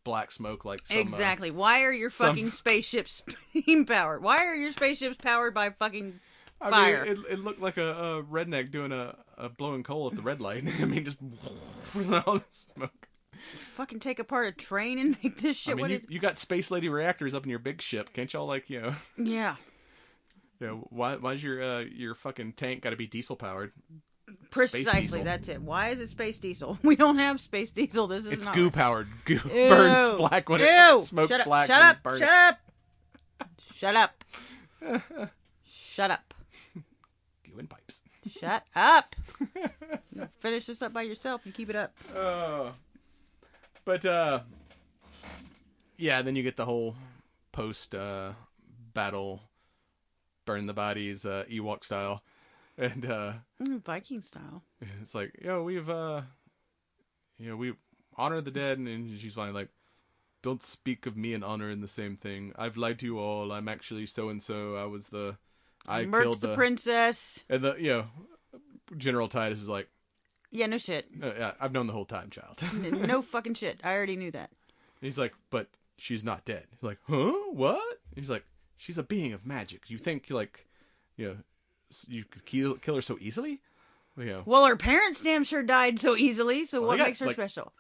Speaker 2: black smoke like some,
Speaker 5: exactly. Why are your fucking spaceships steam powered? Why are your spaceships powered by fucking fire?
Speaker 2: I mean, it looked like a redneck doing a blowing coal at the red light. I mean, just all this smoke.
Speaker 5: Fucking take apart a train and make this shit.
Speaker 2: I mean, you got space lady reactors up in your big ship. Can't y'all like
Speaker 5: Yeah.
Speaker 2: Why's your fucking tank got to be diesel powered?
Speaker 5: Precisely, that's it. Why is it space diesel? We don't have space diesel. This is
Speaker 2: it's
Speaker 5: not
Speaker 2: goo
Speaker 5: right.
Speaker 2: powered. Goo
Speaker 5: Ew.
Speaker 2: burns black when it smokes
Speaker 5: Shut up.
Speaker 2: black.
Speaker 5: Shut up.
Speaker 2: Burns.
Speaker 5: Shut up. Shut up. Shut up.
Speaker 2: Goo and pipes.
Speaker 5: Shut up. You finish this up by yourself and keep it up.
Speaker 2: But yeah, then you get the whole post battle burn the bodies Ewok style. And
Speaker 5: Viking style.
Speaker 2: It's like, we've we honor the dead, and she's finally like, don't speak of me and honor in the same thing. I've lied to you all. I'm actually so and so. I killed the
Speaker 5: princess.
Speaker 2: And General Titus is like,
Speaker 5: yeah, no shit.
Speaker 2: Yeah, I've known the whole time, child.
Speaker 5: No fucking shit. I already knew that.
Speaker 2: And he's like, but she's not dead. He's like, huh? What? And he's like, she's a being of magic. You think you could kill her so easily?
Speaker 5: Well, her parents damn sure died so easily, so what makes her special?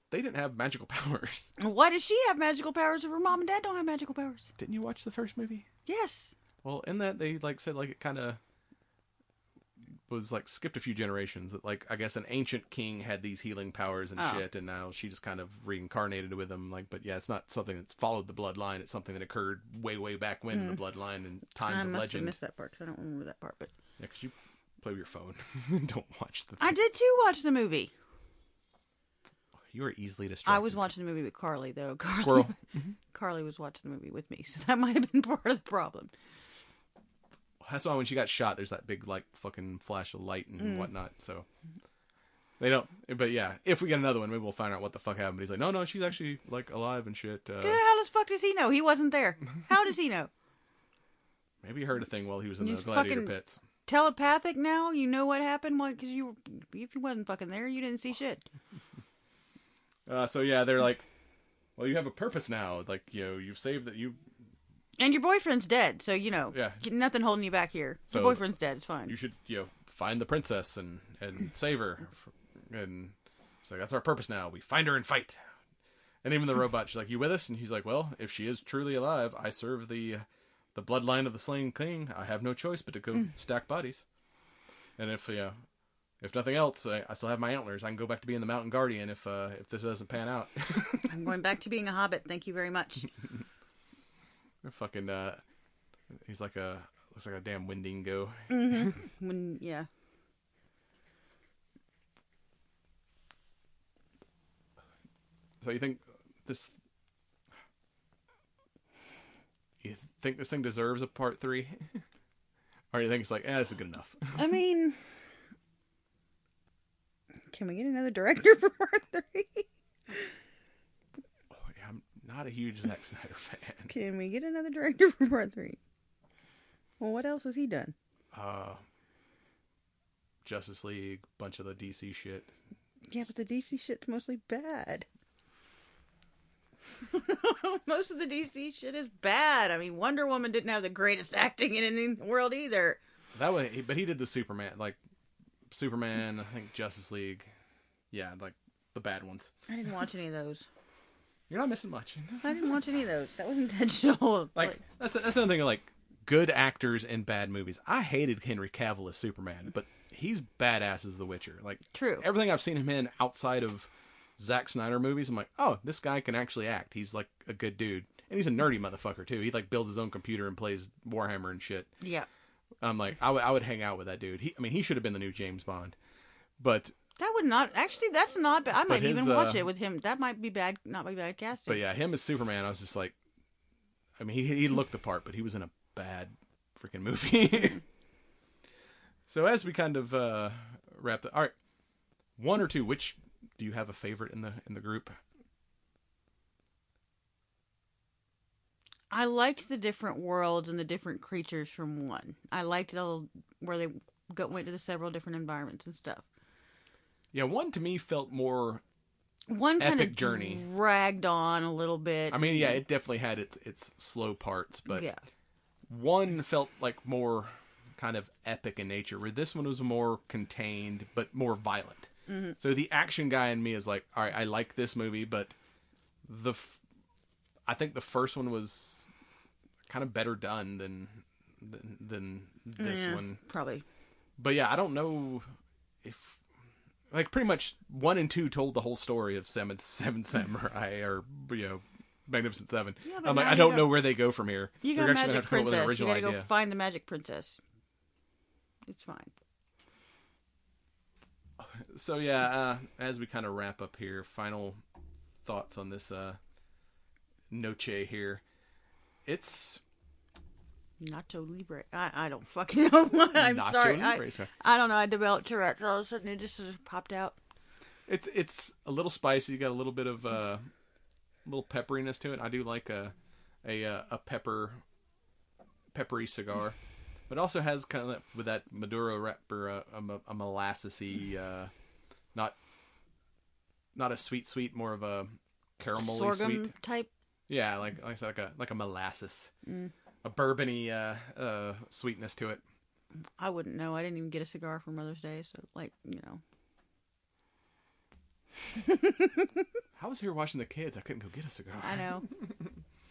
Speaker 2: They didn't have magical powers.
Speaker 5: Why does she have magical powers if her mom and dad don't have magical powers?
Speaker 2: Didn't you watch the first movie?
Speaker 5: Yes.
Speaker 2: Well, in that, they said it kind of was skipped a few generations. That I guess an ancient king had these healing powers and shit, and now she just kind of reincarnated with them. But yeah, it's not something that's followed the bloodline. It's something that occurred way back when in the bloodline and times of legend. I must have
Speaker 5: missed that part because I don't remember that part. But
Speaker 2: yeah, because you play with your phone. Don't watch the.
Speaker 5: I did too. Watch the movie.
Speaker 2: You were easily distracted.
Speaker 5: I was watching the movie with Carly though.
Speaker 2: Squirrel.
Speaker 5: Carly was watching the movie with me, so that might have been part of the problem.
Speaker 2: That's why when she got shot, there's that big fucking flash of light and whatnot. So they don't. But yeah, if we get another one, maybe we'll find out what the fuck happened. But he's like, no, she's actually alive and shit.
Speaker 5: How the fuck does he know? He wasn't there. How does he know?
Speaker 2: Maybe he heard a thing while he was in the gladiator pits.
Speaker 5: Telepathic now? You know what happened? Because if you wasn't fucking there, you didn't see shit.
Speaker 2: So yeah, they're like, well, you have a purpose now. You've saved that you.
Speaker 5: And your boyfriend's dead, so
Speaker 2: yeah,
Speaker 5: nothing holding you back here.
Speaker 2: So
Speaker 5: your boyfriend's dead. It's fine.
Speaker 2: You should find the princess and save her. And so that's our purpose now. We find her and fight. And even the robot, she's like, "You with us?" And he's like, "Well, if she is truly alive, I serve the bloodline of the slain king. I have no choice but to go stack bodies. And if nothing else, I still have my antlers. I can go back to being the mountain guardian if this doesn't pan out."
Speaker 5: I'm going back to being a hobbit. Thank you very much.
Speaker 2: Fucking, he's looks like a damn Wendigo.
Speaker 5: Yeah.
Speaker 2: So you think this thing deserves a part 3? Or you think it's this is good enough?
Speaker 5: I mean, can we get another director for part 3?
Speaker 2: I'm not a huge Zack Snyder fan.
Speaker 5: Can we get another director for part 3? Well, what else has he done?
Speaker 2: Justice League, bunch of the DC shit.
Speaker 5: Yeah, but the DC shit's mostly bad. Most of the DC shit is bad. I mean, Wonder Woman didn't have the greatest acting in the world either.
Speaker 2: But he did the Superman, Superman, I think Justice League. Yeah, the bad ones.
Speaker 5: I didn't watch any of those.
Speaker 2: You're not missing much.
Speaker 5: I didn't watch any of those. That was intentional.
Speaker 2: That's another thing. Good actors in bad movies. I hated Henry Cavill as Superman, but he's badass as The Witcher.
Speaker 5: True.
Speaker 2: Everything I've seen him in outside of Zack Snyder movies, I'm like, oh, this guy can actually act. He's a good dude, and he's a nerdy motherfucker too. He builds his own computer and plays Warhammer and shit.
Speaker 5: Yeah.
Speaker 2: I'm like, I would hang out with that dude. He should have been the new James Bond, but.
Speaker 5: That would not actually. That's not bad. I might even watch it with him. That might be bad. Not be bad casting.
Speaker 2: But yeah, him as Superman, I was just like, I mean, he looked the part, but he was in a bad freaking movie. So as we kind of wrap up, all right, one or two. Which do you have a favorite in the group?
Speaker 5: I liked the different worlds and the different creatures from one. I liked it all where they went to the several different environments and stuff.
Speaker 2: Yeah, one to me felt more
Speaker 5: one kind
Speaker 2: epic
Speaker 5: of
Speaker 2: journey.
Speaker 5: Dragged on a little bit.
Speaker 2: I mean, yeah, it definitely had its slow parts, but
Speaker 5: yeah.
Speaker 2: One felt like more kind of epic in nature, where this one was more contained but more violent. Mm-hmm. So the action guy in me is like, all right, I like this movie, but I think the first one was kind of better done than this one.
Speaker 5: Probably.
Speaker 2: But yeah, I don't know if, like, pretty much 1 and 2 told the whole story of Seven Samurai, or, Magnificent Seven. Yeah, I'm like, I don't know where they go from here.
Speaker 5: You got Magic Princess. You gotta go find the Magic Princess. It's fine.
Speaker 2: So yeah, as we kind of wrap up here, final thoughts on this Noche here. It's
Speaker 5: Nacho Libre. I don't fucking know. I'm
Speaker 2: Nacho
Speaker 5: sorry.
Speaker 2: Libre,
Speaker 5: I don't know. I developed Tourette's. All of a sudden, it just sort of popped out.
Speaker 2: It's a little spicy. You got a little bit of little pepperiness to it. I do like a peppery cigar, but also has kind of with that Maduro wrapper a molassesy, not a sweet, more of a caramelly
Speaker 5: sorghum
Speaker 2: sweet
Speaker 5: type.
Speaker 2: Yeah, like I said, like a molasses, a bourbony sweetness to it.
Speaker 5: I wouldn't know. I didn't even get a cigar for Mother's Day, so
Speaker 2: I was here watching the kids. I couldn't go get a cigar.
Speaker 5: I know.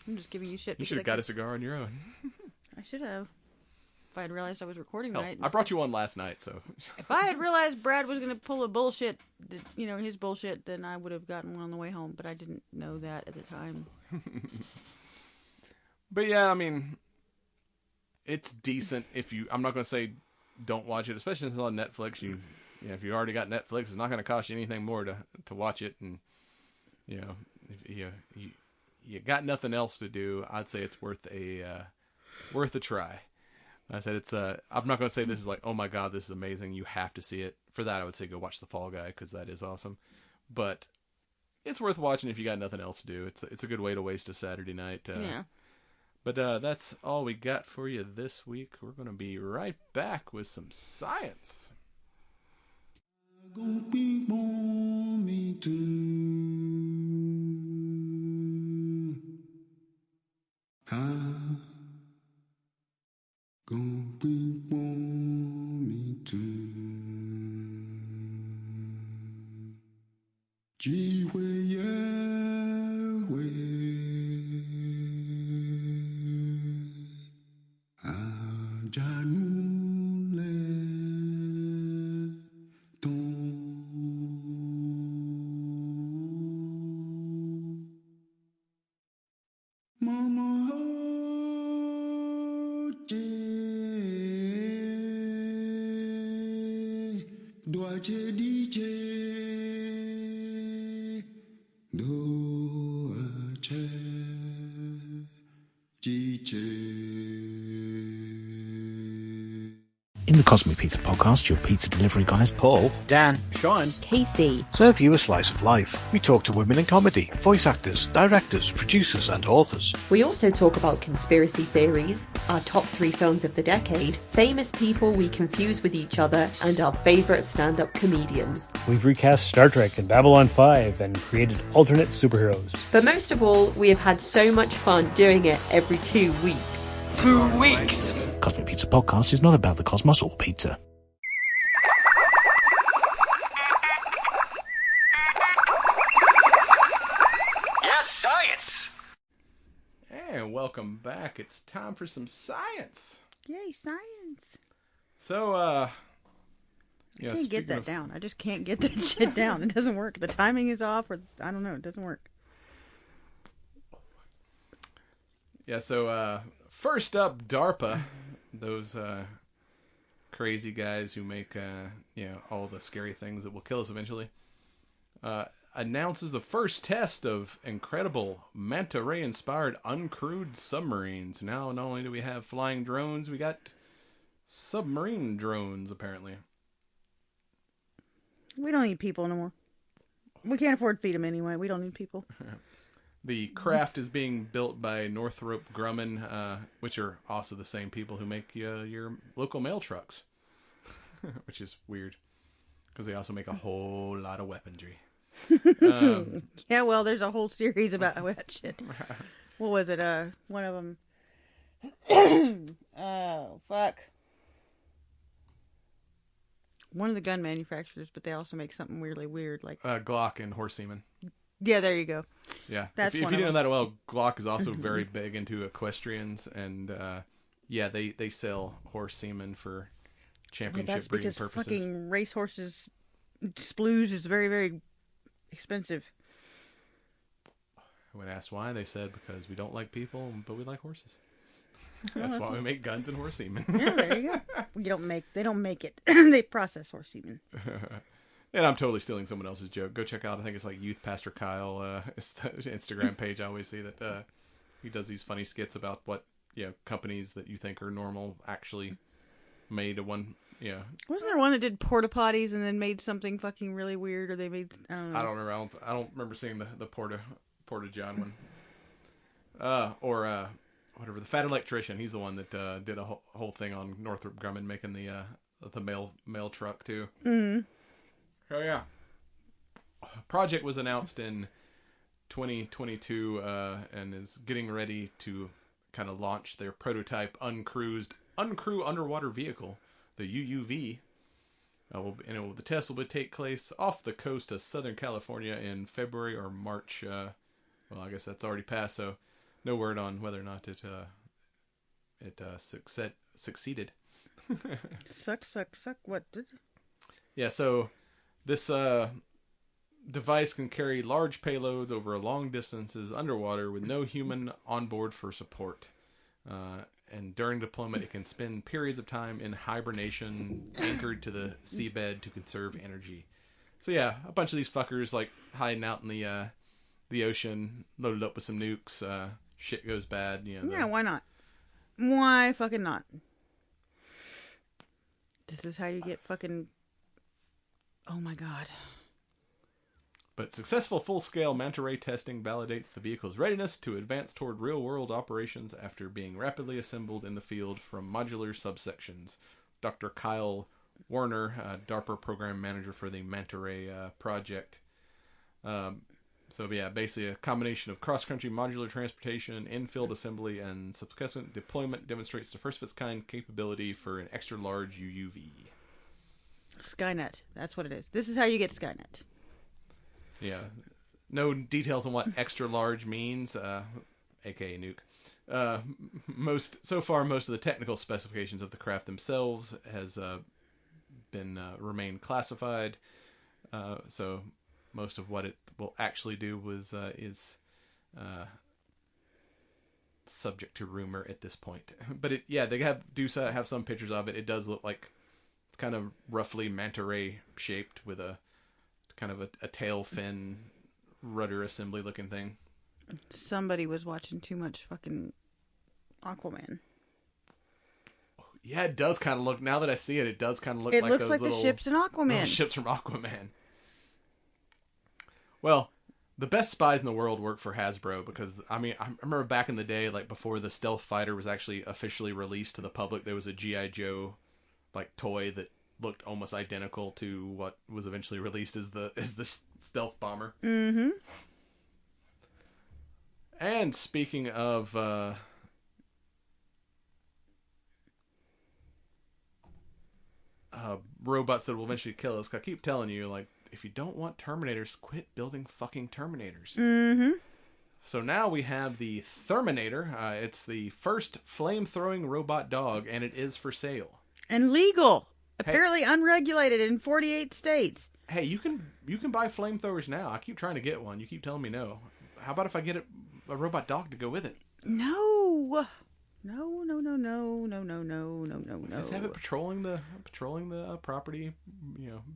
Speaker 5: I'm just giving you shit.
Speaker 2: You should have got a cigar on your own.
Speaker 5: I should have. If I had realized I was recording
Speaker 2: Hell,
Speaker 5: tonight.
Speaker 2: I brought you one last night, so.
Speaker 5: If I had realized Brad was going to pull a bullshit, his bullshit, then I would have gotten one on the way home. But I didn't know that at the time.
Speaker 2: But yeah, I mean, it's decent. I'm not going to say don't watch it, especially since it's on Netflix. If you already got Netflix, it's not going to cost you anything more to watch it. And if you got nothing else to do, I'd say it's worth a try. I said I'm not going to say this is like, oh my god, this is amazing, you have to see it. For that, I would say go watch The Fall Guy, because that is awesome. But it's worth watching if you got nothing else to do. It's a good way to waste a Saturday night.
Speaker 5: Yeah.
Speaker 2: But that's all we got for you this week. We're going to be right back with some science.
Speaker 9: In the Cosmic Pizza Podcast, your pizza delivery guys,
Speaker 3: Paul, Dan, Sean,
Speaker 6: Casey,
Speaker 10: serve you a slice of life. We talk to women in comedy, voice actors, directors, producers, and authors.
Speaker 11: We also talk about conspiracy theories, our top 3 films of the decade, famous people we confuse with each other, and our favourite stand-up comedians.
Speaker 12: We've recast Star Trek and Babylon 5 and created alternate superheroes.
Speaker 11: But most of all, we have had so much fun doing it every 2 weeks.
Speaker 6: 2 weeks!
Speaker 9: Cosmic Pizza Podcast is not about the cosmos or pizza.
Speaker 13: Yes, science!
Speaker 2: And welcome back. It's time for some science.
Speaker 5: Yay, science!
Speaker 2: So,
Speaker 5: I can't get that down. I just can't get that shit down. It doesn't work. The timing is off, or I don't know. It doesn't work.
Speaker 2: Yeah, so first up, DARPA, those crazy guys who make all the scary things that will kill us eventually. announces the first test of incredible manta ray-inspired uncrewed submarines. Now, not only do we have flying drones, we got submarine drones, apparently.
Speaker 5: We don't need people no more. We can't afford to feed them anyway. We don't need people.
Speaker 2: The craft is being built by Northrop Grumman, which are also the same people who make your local mail trucks, which is weird because they also make a whole lot of weaponry.
Speaker 5: Yeah, well, there's a whole series about that shit. What was it? One of them. Oh, fuck. One of the gun manufacturers, but they also make something weirdly weird, like
Speaker 2: Glock and horse semen.
Speaker 5: Yeah, there you go.
Speaker 2: Yeah,
Speaker 5: that's
Speaker 2: if you didn't know that well, Glock is also very big into equestrians, and yeah, they sell horse semen for championship breeding purposes.
Speaker 5: Fucking racehorses sploos is very, very expensive.
Speaker 2: When asked why, they said because we don't like people, but we like horses. That's why we make guns and horse semen.
Speaker 5: Yeah, there you go. They don't make it. They process horse semen.
Speaker 2: And I'm totally stealing someone else's joke. Go check out, I think it's like Youth Pastor Kyle, it's the Instagram page. I always see that he does these funny skits about what companies that you think are normal actually made one. Yeah.
Speaker 5: Wasn't there one that did porta potties and then made something fucking really weird, or they made I don't know.
Speaker 2: I don't remember. I don't remember seeing the porta john one. Or whatever, the Fat Electrician. He's the one that did a whole thing on Northrop Grumman making the mail truck too.
Speaker 5: Mm-hmm.
Speaker 2: Oh yeah. Project was announced in 2022 and is getting ready to kind of launch their prototype uncrew underwater vehicle, the UUV. The test will take place off the coast of Southern California in February or March. Well, I guess that's already passed, so no word on whether or not it succeeded.
Speaker 5: Suck. What?
Speaker 2: Yeah, so this device can carry large payloads over long distances underwater with no human on board for support. And during deployment, it can spend periods of time in hibernation, anchored to the seabed to conserve energy. So yeah, a bunch of these fuckers like hiding out in the ocean, loaded up with some nukes. Shit goes bad.
Speaker 5: Yeah, why not? Why fucking not? This is how you get fucking... Oh my god.
Speaker 2: But successful full-scale manta ray testing validates the vehicle's readiness to advance toward real-world operations after being rapidly assembled in the field from modular subsections. Dr. Kyle Warner, DARPA program manager for the manta ray project. So yeah, basically a combination of cross-country modular transportation, in-field assembly, and subsequent deployment demonstrates the first-of-its-kind capability for an extra-large UUV.
Speaker 5: Skynet. That's what it is. This is how you get Skynet.
Speaker 2: Yeah. No details on what extra-large means, aka nuke. Most of the technical specifications of the craft themselves has been remained classified. So most of what it will actually do is subject to rumor at this point. But they have some pictures of it. It does look like it's kind of roughly manta ray shaped with a kind of a tail fin rudder assembly looking thing.
Speaker 5: Somebody was watching too much fucking Aquaman.
Speaker 2: Yeah, it does kind of look. Now that I see it, it does kind of look.
Speaker 5: It
Speaker 2: like
Speaker 5: looks
Speaker 2: those
Speaker 5: like
Speaker 2: little,
Speaker 5: the ships in Aquaman.
Speaker 2: Ships from Aquaman. Well, the best spies in the world work for Hasbro because I remember back in the day, like before the stealth fighter was actually officially released to the public, there was a G.I. Joe like toy that looked almost identical to what was eventually released as the stealth bomber.
Speaker 5: Mm-hmm.
Speaker 2: And speaking of robots that will eventually kill us, I keep telling you, like, if you don't want Terminators, quit building fucking Terminators.
Speaker 5: Mm-hmm.
Speaker 2: So now we have the Terminator. It's the first flame-throwing robot dog, and it is for sale.
Speaker 5: And legal. Apparently unregulated in 48 states.
Speaker 2: Hey, you can buy flamethrowers now. I keep trying to get one. You keep telling me no. How about if I get a robot dog to go with it?
Speaker 5: No. No.
Speaker 2: Just have it patrolling the property,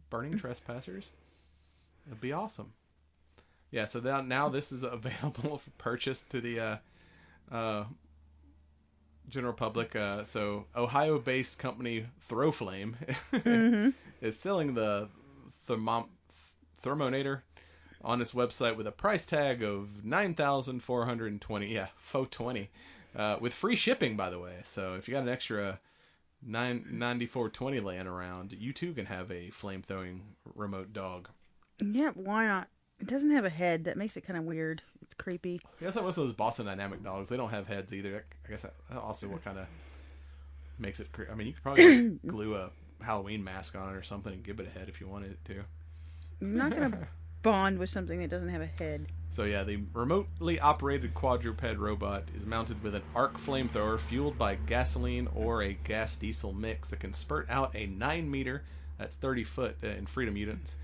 Speaker 2: burning trespassers. It'd be awesome. Yeah, so now this is available for purchase to the general public. So Ohio-based company Throwflame is selling the Thermonator on its website with a price tag of $9,420. Yeah, $420. With free shipping, by the way. So if you got an extra $94.20 laying around, you too can have a flame-throwing remote dog.
Speaker 5: Yeah, why not? It doesn't have a head. That makes it kind of weird. It's creepy.
Speaker 2: Yeah, it's like most of those Boston Dynamic dogs. They don't have heads either. I guess that also what kind of makes it I mean, you could probably glue a Halloween mask on it or something and give it a head if you wanted it to.
Speaker 5: You're not going to bond with something that doesn't have a head.
Speaker 2: So yeah, the remotely operated quadruped robot is mounted with an arc flamethrower fueled by gasoline or a gas-diesel mix that can spurt out a 9-meter, that's 30 foot in Freedom Units,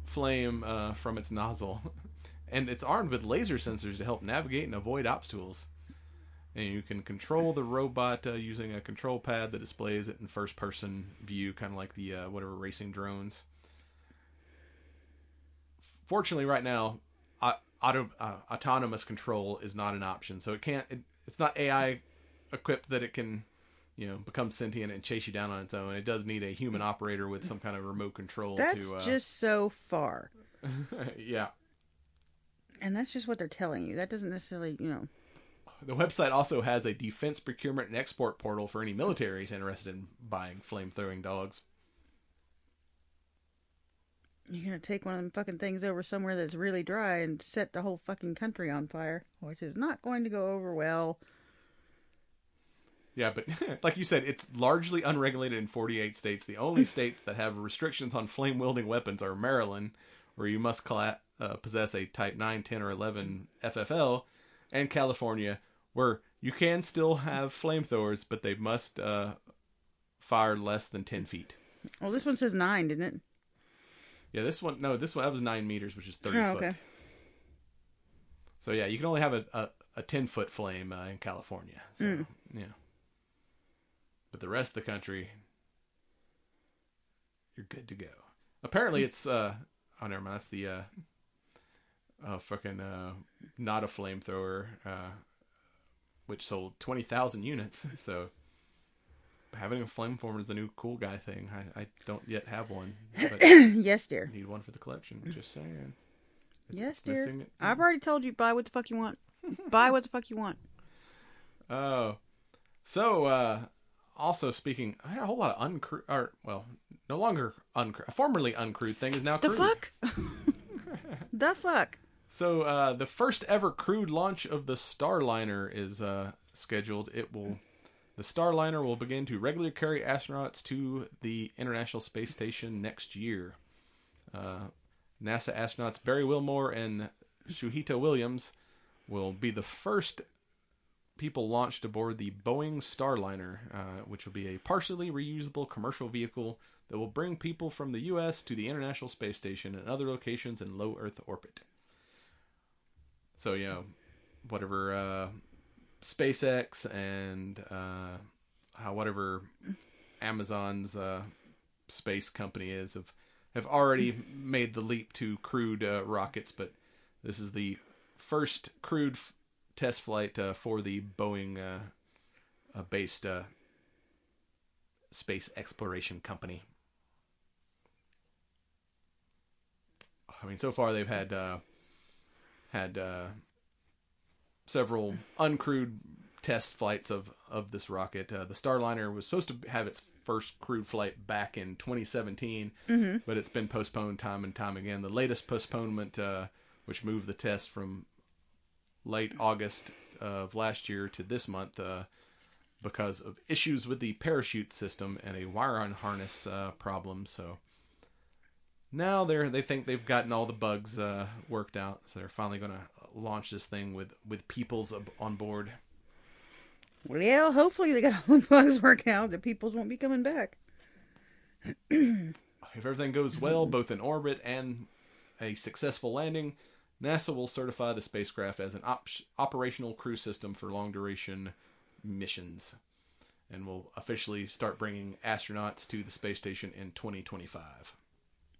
Speaker 2: flame from its nozzle. And it's armed with laser sensors to help navigate and avoid obstacles. And you can control the robot using a control pad that displays it in first-person view, kind of like the whatever racing drones. Fortunately, right now, autonomous control is not an option, so it's not AI equipped that it can, become sentient and chase you down on its own. It does need a human operator with some kind of remote control.
Speaker 5: That's just so far.
Speaker 2: Yeah.
Speaker 5: And that's just what they're telling you. That doesn't necessarily,
Speaker 2: The website also has a defense procurement and export portal for any militaries interested in buying flame-throwing dogs.
Speaker 5: You're going to take one of them fucking things over somewhere that's really dry and set the whole fucking country on fire, which is not going to go over well.
Speaker 2: Yeah, but like you said, it's largely unregulated in 48 states. The only states that have restrictions on flame-wielding weapons are Maryland, where you must possess a Type 9, 10, or 11 FFL, and California, where you can still have flamethrowers, but they must fire less than 10 feet.
Speaker 5: Well, this one says 9, didn't it?
Speaker 2: Yeah, that was 9 meters, which is 30 foot.
Speaker 5: Okay.
Speaker 2: So yeah, you can only have a 10-foot flame in California. So, yeah. But the rest of the country, you're good to go. Apparently it's, oh, never mind, that's the, not a flamethrower, which sold 20,000 units, so having a flamethrower is the new cool guy thing. I don't yet have one. But
Speaker 5: yes, dear.
Speaker 2: Need one for the collection. Just saying.
Speaker 5: Yes, dear. I've already told you, buy what the fuck you want. Buy what the fuck you want.
Speaker 2: Oh. So, also speaking, I had a whole lot of uncrewed, or, well, no longer uncrewed, formerly uncrewed thing is now crewed.
Speaker 5: The fuck? The fuck?
Speaker 2: So, the first ever crewed launch of the Starliner is scheduled. The Starliner will begin to regularly carry astronauts to the International Space Station next year. NASA astronauts Barry Wilmore and Shuhita Williams will be the first people launched aboard the Boeing Starliner, which will be a partially reusable commercial vehicle that will bring people from the U.S. to the International Space Station and other locations in low Earth orbit. So, whatever SpaceX and whatever Amazon's space company is have already made the leap to crewed rockets, but this is the first crewed test flight for the Boeing based space exploration company. I mean, so far they've had several uncrewed test flights of this rocket. The Starliner was supposed to have its first crewed flight back in 2017, but it's been postponed time and time again. The latest postponement, which moved the test from late August of last year to this month, because of issues with the parachute system and a wire harness problem. So now they think they've gotten all the bugs worked out, so they're finally going to launch this thing with peoples on board.
Speaker 5: Well, yeah, hopefully they got all the bugs worked out that peoples won't be coming back.
Speaker 2: If everything goes well, both in orbit and a successful landing, NASA will certify the spacecraft as an operational crew system for long-duration missions, and will officially start bringing astronauts to the space station in 2025.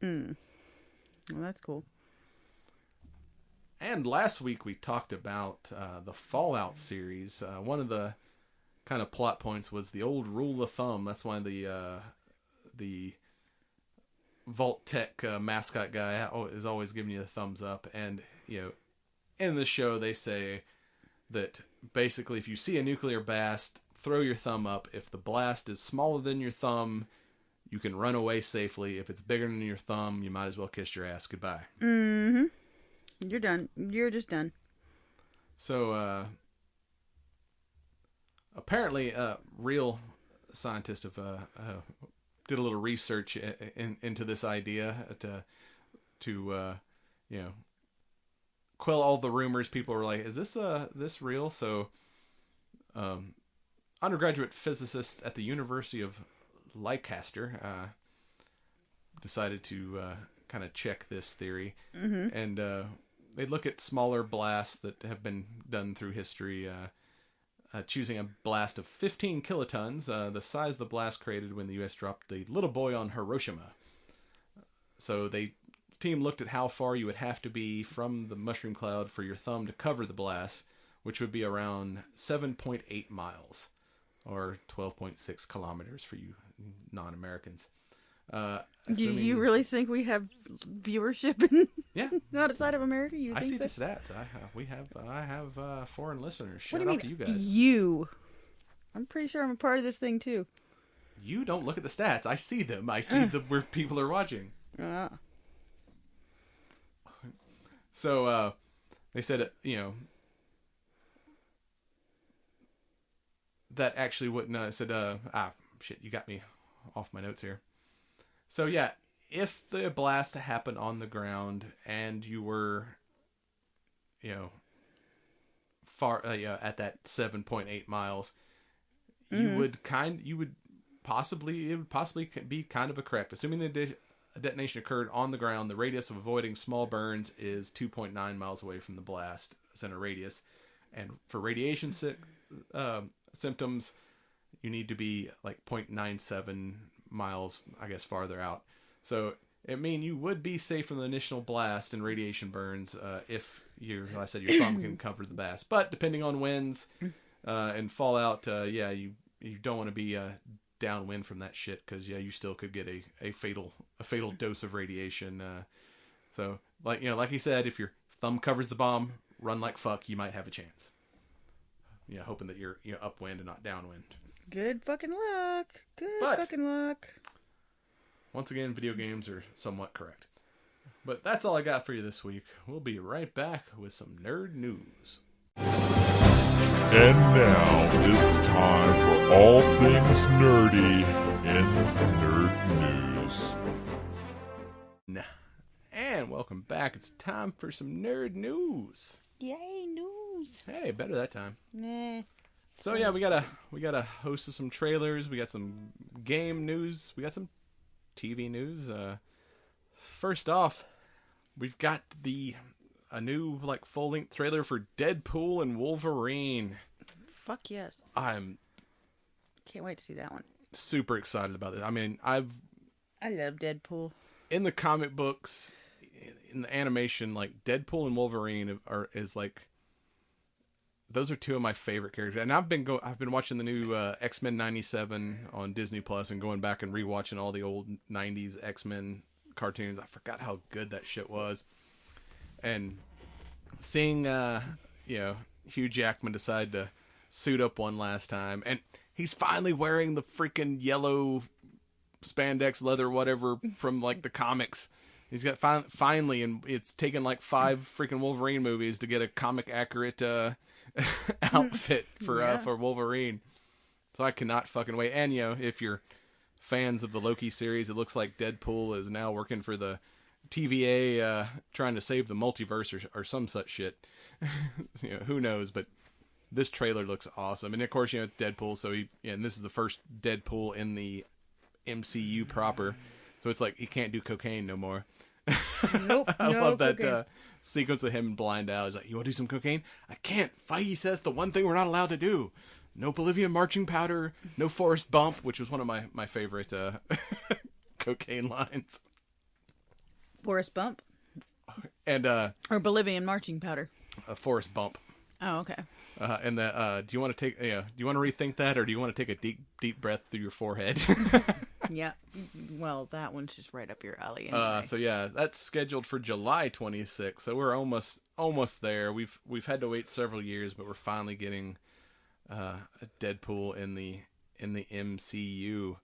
Speaker 5: Well, that's cool.
Speaker 2: And last week we talked about the Fallout series. One of the kind of plot points was the old rule of thumb. That's why the Vault Tech mascot guy is always giving you the thumbs up. And, in the show they say that basically if you see a nuclear blast, throw your thumb up. If the blast is smaller than your thumb, you can run away safely. If it's bigger than your thumb, you might as well kiss your ass goodbye.
Speaker 5: Mm-hmm. You're done. You're just done.
Speaker 2: So, apparently, real scientists have did a little research into this idea to quell all the rumors. People were like, "Is this real?" So, undergraduate physicists at the University of Leicester decided to kind of check this theory, and they look at smaller blasts that have been done through history, choosing a blast of 15 kilotons, the size of the blast created when the U.S. dropped the little boy on Hiroshima. So the team looked at how far you would have to be from the mushroom cloud for your thumb to cover the blast, which would be around 7.8 miles, or 12.6 kilometers for you non-Americans.
Speaker 5: Do you really think we have viewership in outside of America?
Speaker 2: I see the stats. I have foreign listeners. Shout
Speaker 5: out
Speaker 2: to you guys.
Speaker 5: I'm pretty sure I'm a part of this thing too.
Speaker 2: You don't look at the stats. I see them. I see where people are watching. So they said, that actually wouldn't. Said, shit, you got me off my notes here. So yeah, if the blast happened on the ground and you were, far at that 7.8 miles, it would possibly be kind of a correct. Assuming the detonation occurred on the ground, the radius of avoiding small burns is 2.9 miles away from the blast center radius, and for radiation symptoms, you need to be like 0.97 miles, I guess, farther out. So it mean you would be safe from the initial blast and radiation burns if your thumb can cover the blast. But depending on winds and fallout, you don't want to be downwind from that shit, because you still could get a fatal dose of radiation. So like he said, if your thumb covers the bomb, run like fuck. You might have a chance. Hoping that you're upwind and not downwind.
Speaker 5: Good fucking luck. Fucking luck.
Speaker 2: Once again, video games are somewhat correct. But that's all I got for you this week. We'll be right back with some nerd news.
Speaker 4: And now it's time for all things nerdy in nerd news.
Speaker 2: And welcome back. It's time for some nerd news.
Speaker 5: Yay, news.
Speaker 2: Hey, better that time.
Speaker 5: Nah.
Speaker 2: So yeah, we got a host of some trailers. We got some game news. We got some TV news. First off, we've got a new full length trailer for Deadpool and Wolverine.
Speaker 5: Fuck yes.
Speaker 2: I'm
Speaker 5: can't wait to see that one.
Speaker 2: Super excited about it. I mean, I
Speaker 5: love Deadpool.
Speaker 2: In the comic books, in the animation, Deadpool and Wolverine those are two of my favorite characters. And I've been watching the new X-Men 97 on Disney Plus and going back and rewatching all the old 90s X-Men cartoons. I forgot how good that shit was. And seeing Hugh Jackman decide to suit up one last time, and he's finally wearing the freaking yellow spandex leather whatever from the comics. He's got finally, and it's taken 5 freaking Wolverine movies to get a comic accurate outfit for Wolverine. So I cannot fucking wait. And if you're fans of the Loki series, it looks like Deadpool is now working for the TVA, trying to save the multiverse or some such shit. Who knows? But this trailer looks awesome, and of course, it's Deadpool. So and this is the first Deadpool in the MCU proper. So it's he can't do cocaine no more.
Speaker 5: Nope.
Speaker 2: I love that sequence of him in Blind Alley. He's like, "You want to do some cocaine?" "I can't. Feige says the one thing we're not allowed to do. No Bolivian marching powder, no Forrest Bump," which was one of my favorite cocaine lines.
Speaker 5: Forrest Bump?
Speaker 2: And
Speaker 5: or Bolivian marching powder.
Speaker 2: A forest bump.
Speaker 5: Oh, okay.
Speaker 2: And do you want to do you want to rethink that, or do you want to take a deep breath through your forehead?
Speaker 5: Yeah. Well, that one's just right up your alley. Anyway.
Speaker 2: So yeah, that's scheduled for July 26th. So we're almost there. We've had to wait several years, but we're finally getting a Deadpool in the MCU.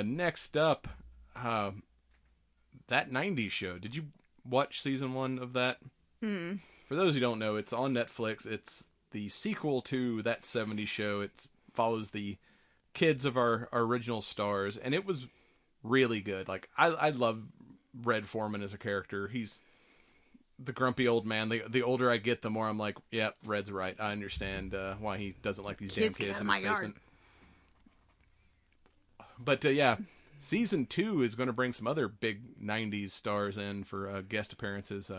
Speaker 2: Next up, that 90s show. Did you watch season 1 of that? For those who don't know, it's on Netflix. It's the sequel to that 70s show. It follows the kids of our original stars, and it was really good. Like, I love Red Foreman as a character. He's the grumpy old man. The older I get, the more I'm like, yep, Red's right. I understand why he doesn't like these damn kids in his basement. But yeah, season 2 is going to bring some other big 90s stars in for guest appearances.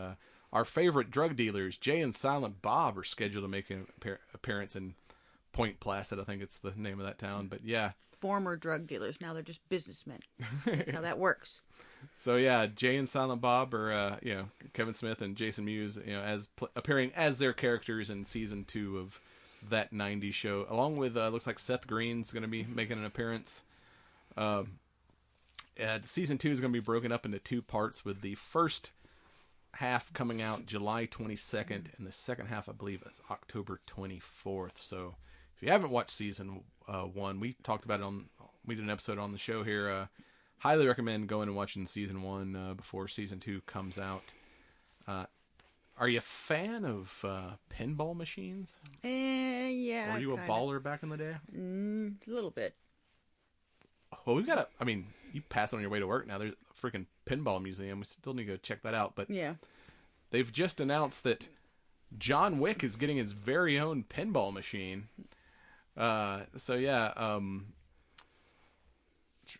Speaker 2: Our favorite drug dealers, Jay and Silent Bob, are scheduled to make an appearance in Point Placid. I think it's the name of that town. But yeah,
Speaker 5: former drug dealers. Now they're just businessmen. That's how that works.
Speaker 2: So yeah, Jay and Silent Bob are Kevin Smith and Jason Mewes as appearing as their characters in season 2 of that 90s show, along with looks like Seth Green's going to be making an appearance. Season 2 is going to be broken up into 2 parts, with the first half coming out July 22nd, and the second half, I believe, is October 24th. So if you haven't watched season 1, we talked about it we did an episode on the show here. Highly recommend going and watching season 1 before season 2 comes out. Are you a fan of pinball machines?
Speaker 5: Yeah.
Speaker 2: Were you a baller back in the day?
Speaker 5: A little bit.
Speaker 2: Well, we've got you pass on your way to work now. There's a freaking pinball museum. We still need to go check that out. But
Speaker 5: yeah,
Speaker 2: they've just announced that John Wick is getting his very own pinball machine. So yeah,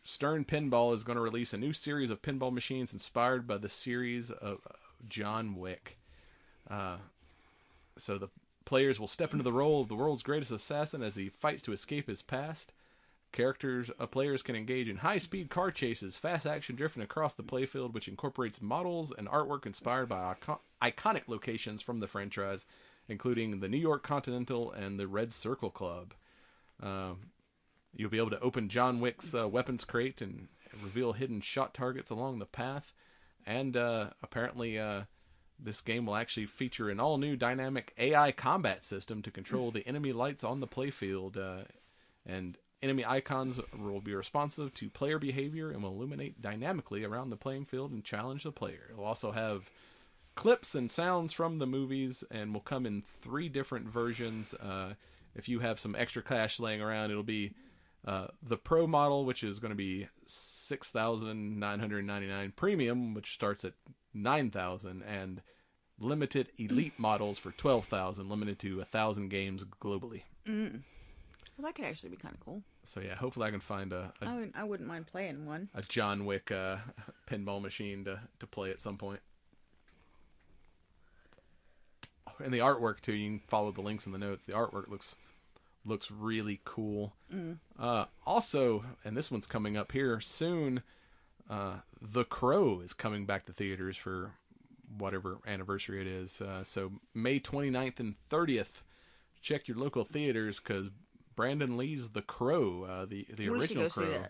Speaker 2: Stern Pinball is going to release a new series of pinball machines inspired by the series of John Wick. So the players will step into the role of the world's greatest assassin as he fights to escape his past. Players can engage in high-speed car chases, fast action drifting across the playfield, which incorporates models and artwork inspired by iconic locations from the franchise, including the New York Continental and the Red Circle Club. You'll be able to open John Wick's weapons crate and reveal hidden shot targets along the path. And apparently this game will actually feature an all-new dynamic AI combat system to control the enemy lights on the playfield. And enemy icons will be responsive to player behavior and will illuminate dynamically around the playing field and challenge the player. It will also have clips and sounds from the movies and will come in 3 different versions. If you have some extra cash laying around, it'll be the Pro model, which is going to be $6,999, Premium, which starts at $9,000, and limited Elite models for $12,000, limited to 1,000 games globally.
Speaker 5: Well, that could actually be kind of cool.
Speaker 2: So yeah, hopefully I can find
Speaker 5: I wouldn't mind playing one.
Speaker 2: A John Wick pinball machine to play at some point. And the artwork too, you can follow the links in the notes. The artwork looks really cool. Also, and this one's coming up here soon, The Crow is coming back to theaters for whatever anniversary it is. So May 29th and 30th, check your local theaters, because Brandon Lee's The Crow, the original Crow,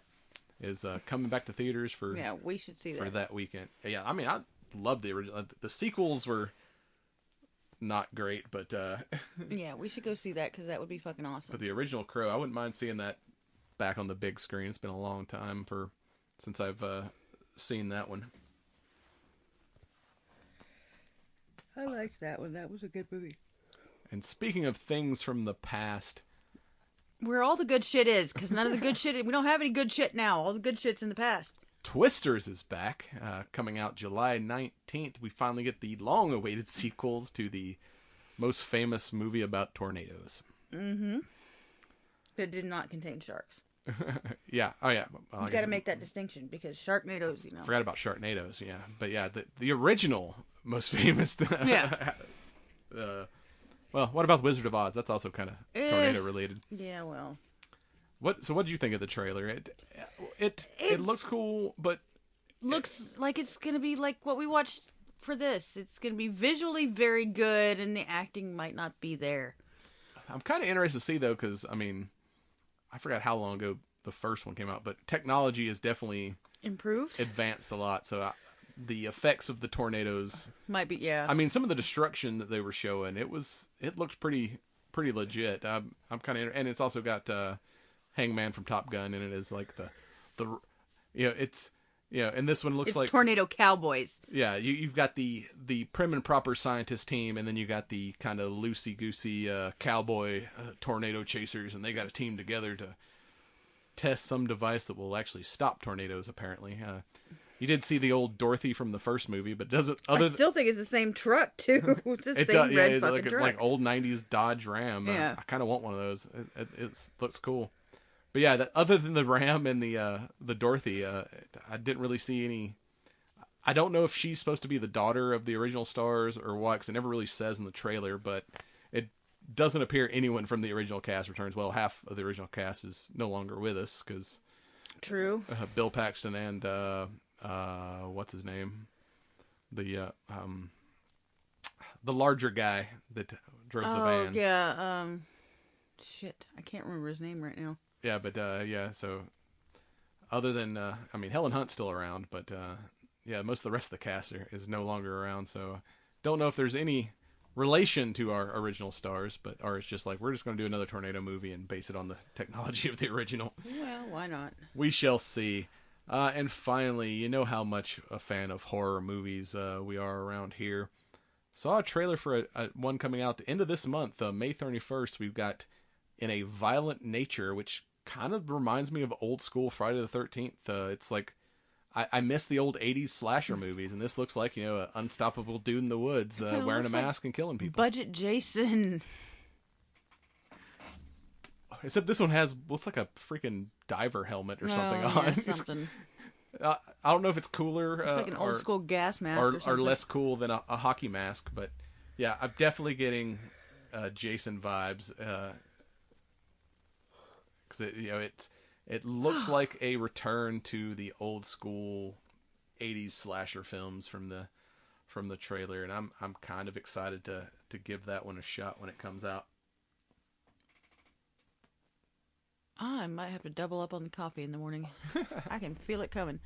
Speaker 2: is coming back to theaters for
Speaker 5: we should see
Speaker 2: for that weekend. Yeah, I mean, I love the original. The sequels were not great, but
Speaker 5: yeah, we should go see that, because that would be fucking awesome.
Speaker 2: But the original Crow, I wouldn't mind seeing that back on the big screen. It's been a long time since I've seen that one.
Speaker 5: I liked that one. That was a good movie.
Speaker 2: And speaking of things from the past,
Speaker 5: where all the good shit is, because none of the good shit, we don't have any good shit now. All the good shit's in the past.
Speaker 2: Twisters is back, coming out July 19th. We finally get the long-awaited sequels to the most famous movie about tornadoes.
Speaker 5: Mm-hmm. That did not contain sharks.
Speaker 2: Yeah. Oh, yeah. Well,
Speaker 5: you got to make that distinction, because Sharknadoes,
Speaker 2: Forgot about Sharknadoes, yeah. But yeah, the original most famous.
Speaker 5: Yeah.
Speaker 2: Well, what about the Wizard of Oz? That's also kind of tornado related.
Speaker 5: Yeah, well.
Speaker 2: So what did you think of the trailer? It looks cool, but
Speaker 5: looks like it's gonna be like what we watched for this. It's going to be visually very good, and the acting might not be there.
Speaker 2: I'm kind of interested to see, though, because, I mean, I forgot how long ago the first one came out, but technology has definitely advanced a lot. So the effects of the tornadoes
Speaker 5: might be, yeah.
Speaker 2: I mean, some of the destruction that they were showing, it looked pretty legit. I'm kind of, and it's also got Hangman from Top Gun in it as like the it's. Yeah, and this one looks
Speaker 5: it's
Speaker 2: like
Speaker 5: Tornado Cowboys.
Speaker 2: Yeah, you've got the prim and proper scientist team, and then you got the kind of loosey-goosey cowboy tornado chasers, and they got to team together to test some device that will actually stop tornadoes, apparently. You did see the old Dorothy from the first movie, but does it?
Speaker 5: I still think it's the same truck, too. It's the same red fucking truck.
Speaker 2: Like old 90s Dodge Ram.
Speaker 5: Yeah.
Speaker 2: I kind of want one of those. It looks cool. But yeah, other than the Ram and the Dorothy, I didn't really see any. I don't know if she's supposed to be the daughter of the original stars or what, because it never really says in the trailer. But it doesn't appear anyone from the original cast returns. Well, half of the original cast is no longer with us because
Speaker 5: true.
Speaker 2: Bill Paxton and what's his name, the larger guy that drove the van.
Speaker 5: Oh yeah, shit, I can't remember his name right now.
Speaker 2: Yeah, but so other than I mean, Helen Hunt's still around, but most of the rest of the cast is no longer around, so don't know if there's any relation to our original stars, or it's just like we're just going to do another tornado movie and base it on the technology of the original.
Speaker 5: Well, why not?
Speaker 2: We shall see. And finally, you know how much a fan of horror movies we are around here. Saw a trailer for one coming out the end of this month, May 31st. We've got In a Violent Nature, which kind of reminds me of old school Friday the 13th. It's like I miss the old 80s slasher movies, and this looks like, an unstoppable dude in the woods wearing a mask and killing people.
Speaker 5: Budget Jason.
Speaker 2: Except this one looks like a freaking diver helmet or something on.
Speaker 5: Yeah, something.
Speaker 2: I don't know if it's cooler.
Speaker 5: It's like an old school gas mask or something.
Speaker 2: Or less cool than a hockey mask, but yeah, I'm definitely getting Jason vibes. Because it looks like a return to the old school 80s slasher films from the trailer, and I'm kind of excited to give that one a shot when it comes out.
Speaker 5: I might have to double up on the coffee in the morning. I can feel it coming.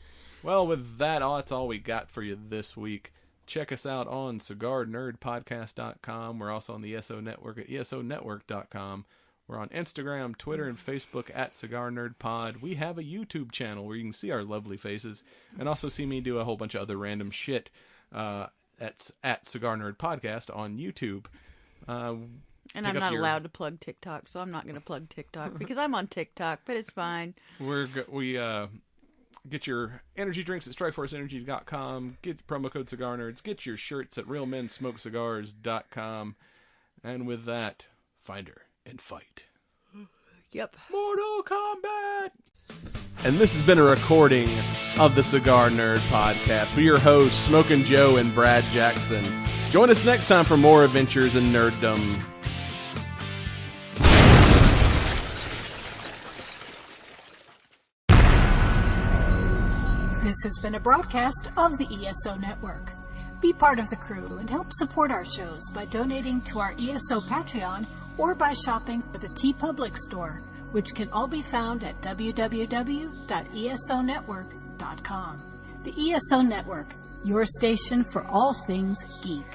Speaker 2: Well, with that, that's all we got for you this week. Check us out on CigarNerdPodcast.com. We're also on the ESO Network at ESONetwork.com. We're on Instagram, Twitter, and Facebook at Cigar Nerd Pod. We have a YouTube channel where you can see our lovely faces and also see me do a whole bunch of other random shit. That's at Cigar Nerd Podcast on YouTube.
Speaker 5: And I'm not allowed to plug TikTok, so I'm not going to plug TikTok because I'm on TikTok, but it's fine.
Speaker 2: We get your energy drinks at StrikeForceEnergy.com. Get promo code Cigar Nerds. Get your shirts at RealMenSmokeCigars.com. And with that, find her and fight.
Speaker 5: Yep.
Speaker 2: Mortal Kombat! And this has been a recording of the Cigar Nerd Podcast with your hosts, Smokin' Joe and Brad Jackson. Join us next time for more adventures in nerddom.
Speaker 1: This has been a broadcast of the ESO Network. Be part of the crew and help support our shows by donating to our ESO Patreon or by shopping at the TeePublic store, which can all be found at www.esonetwork.com. The ESO Network, your station for all things geek.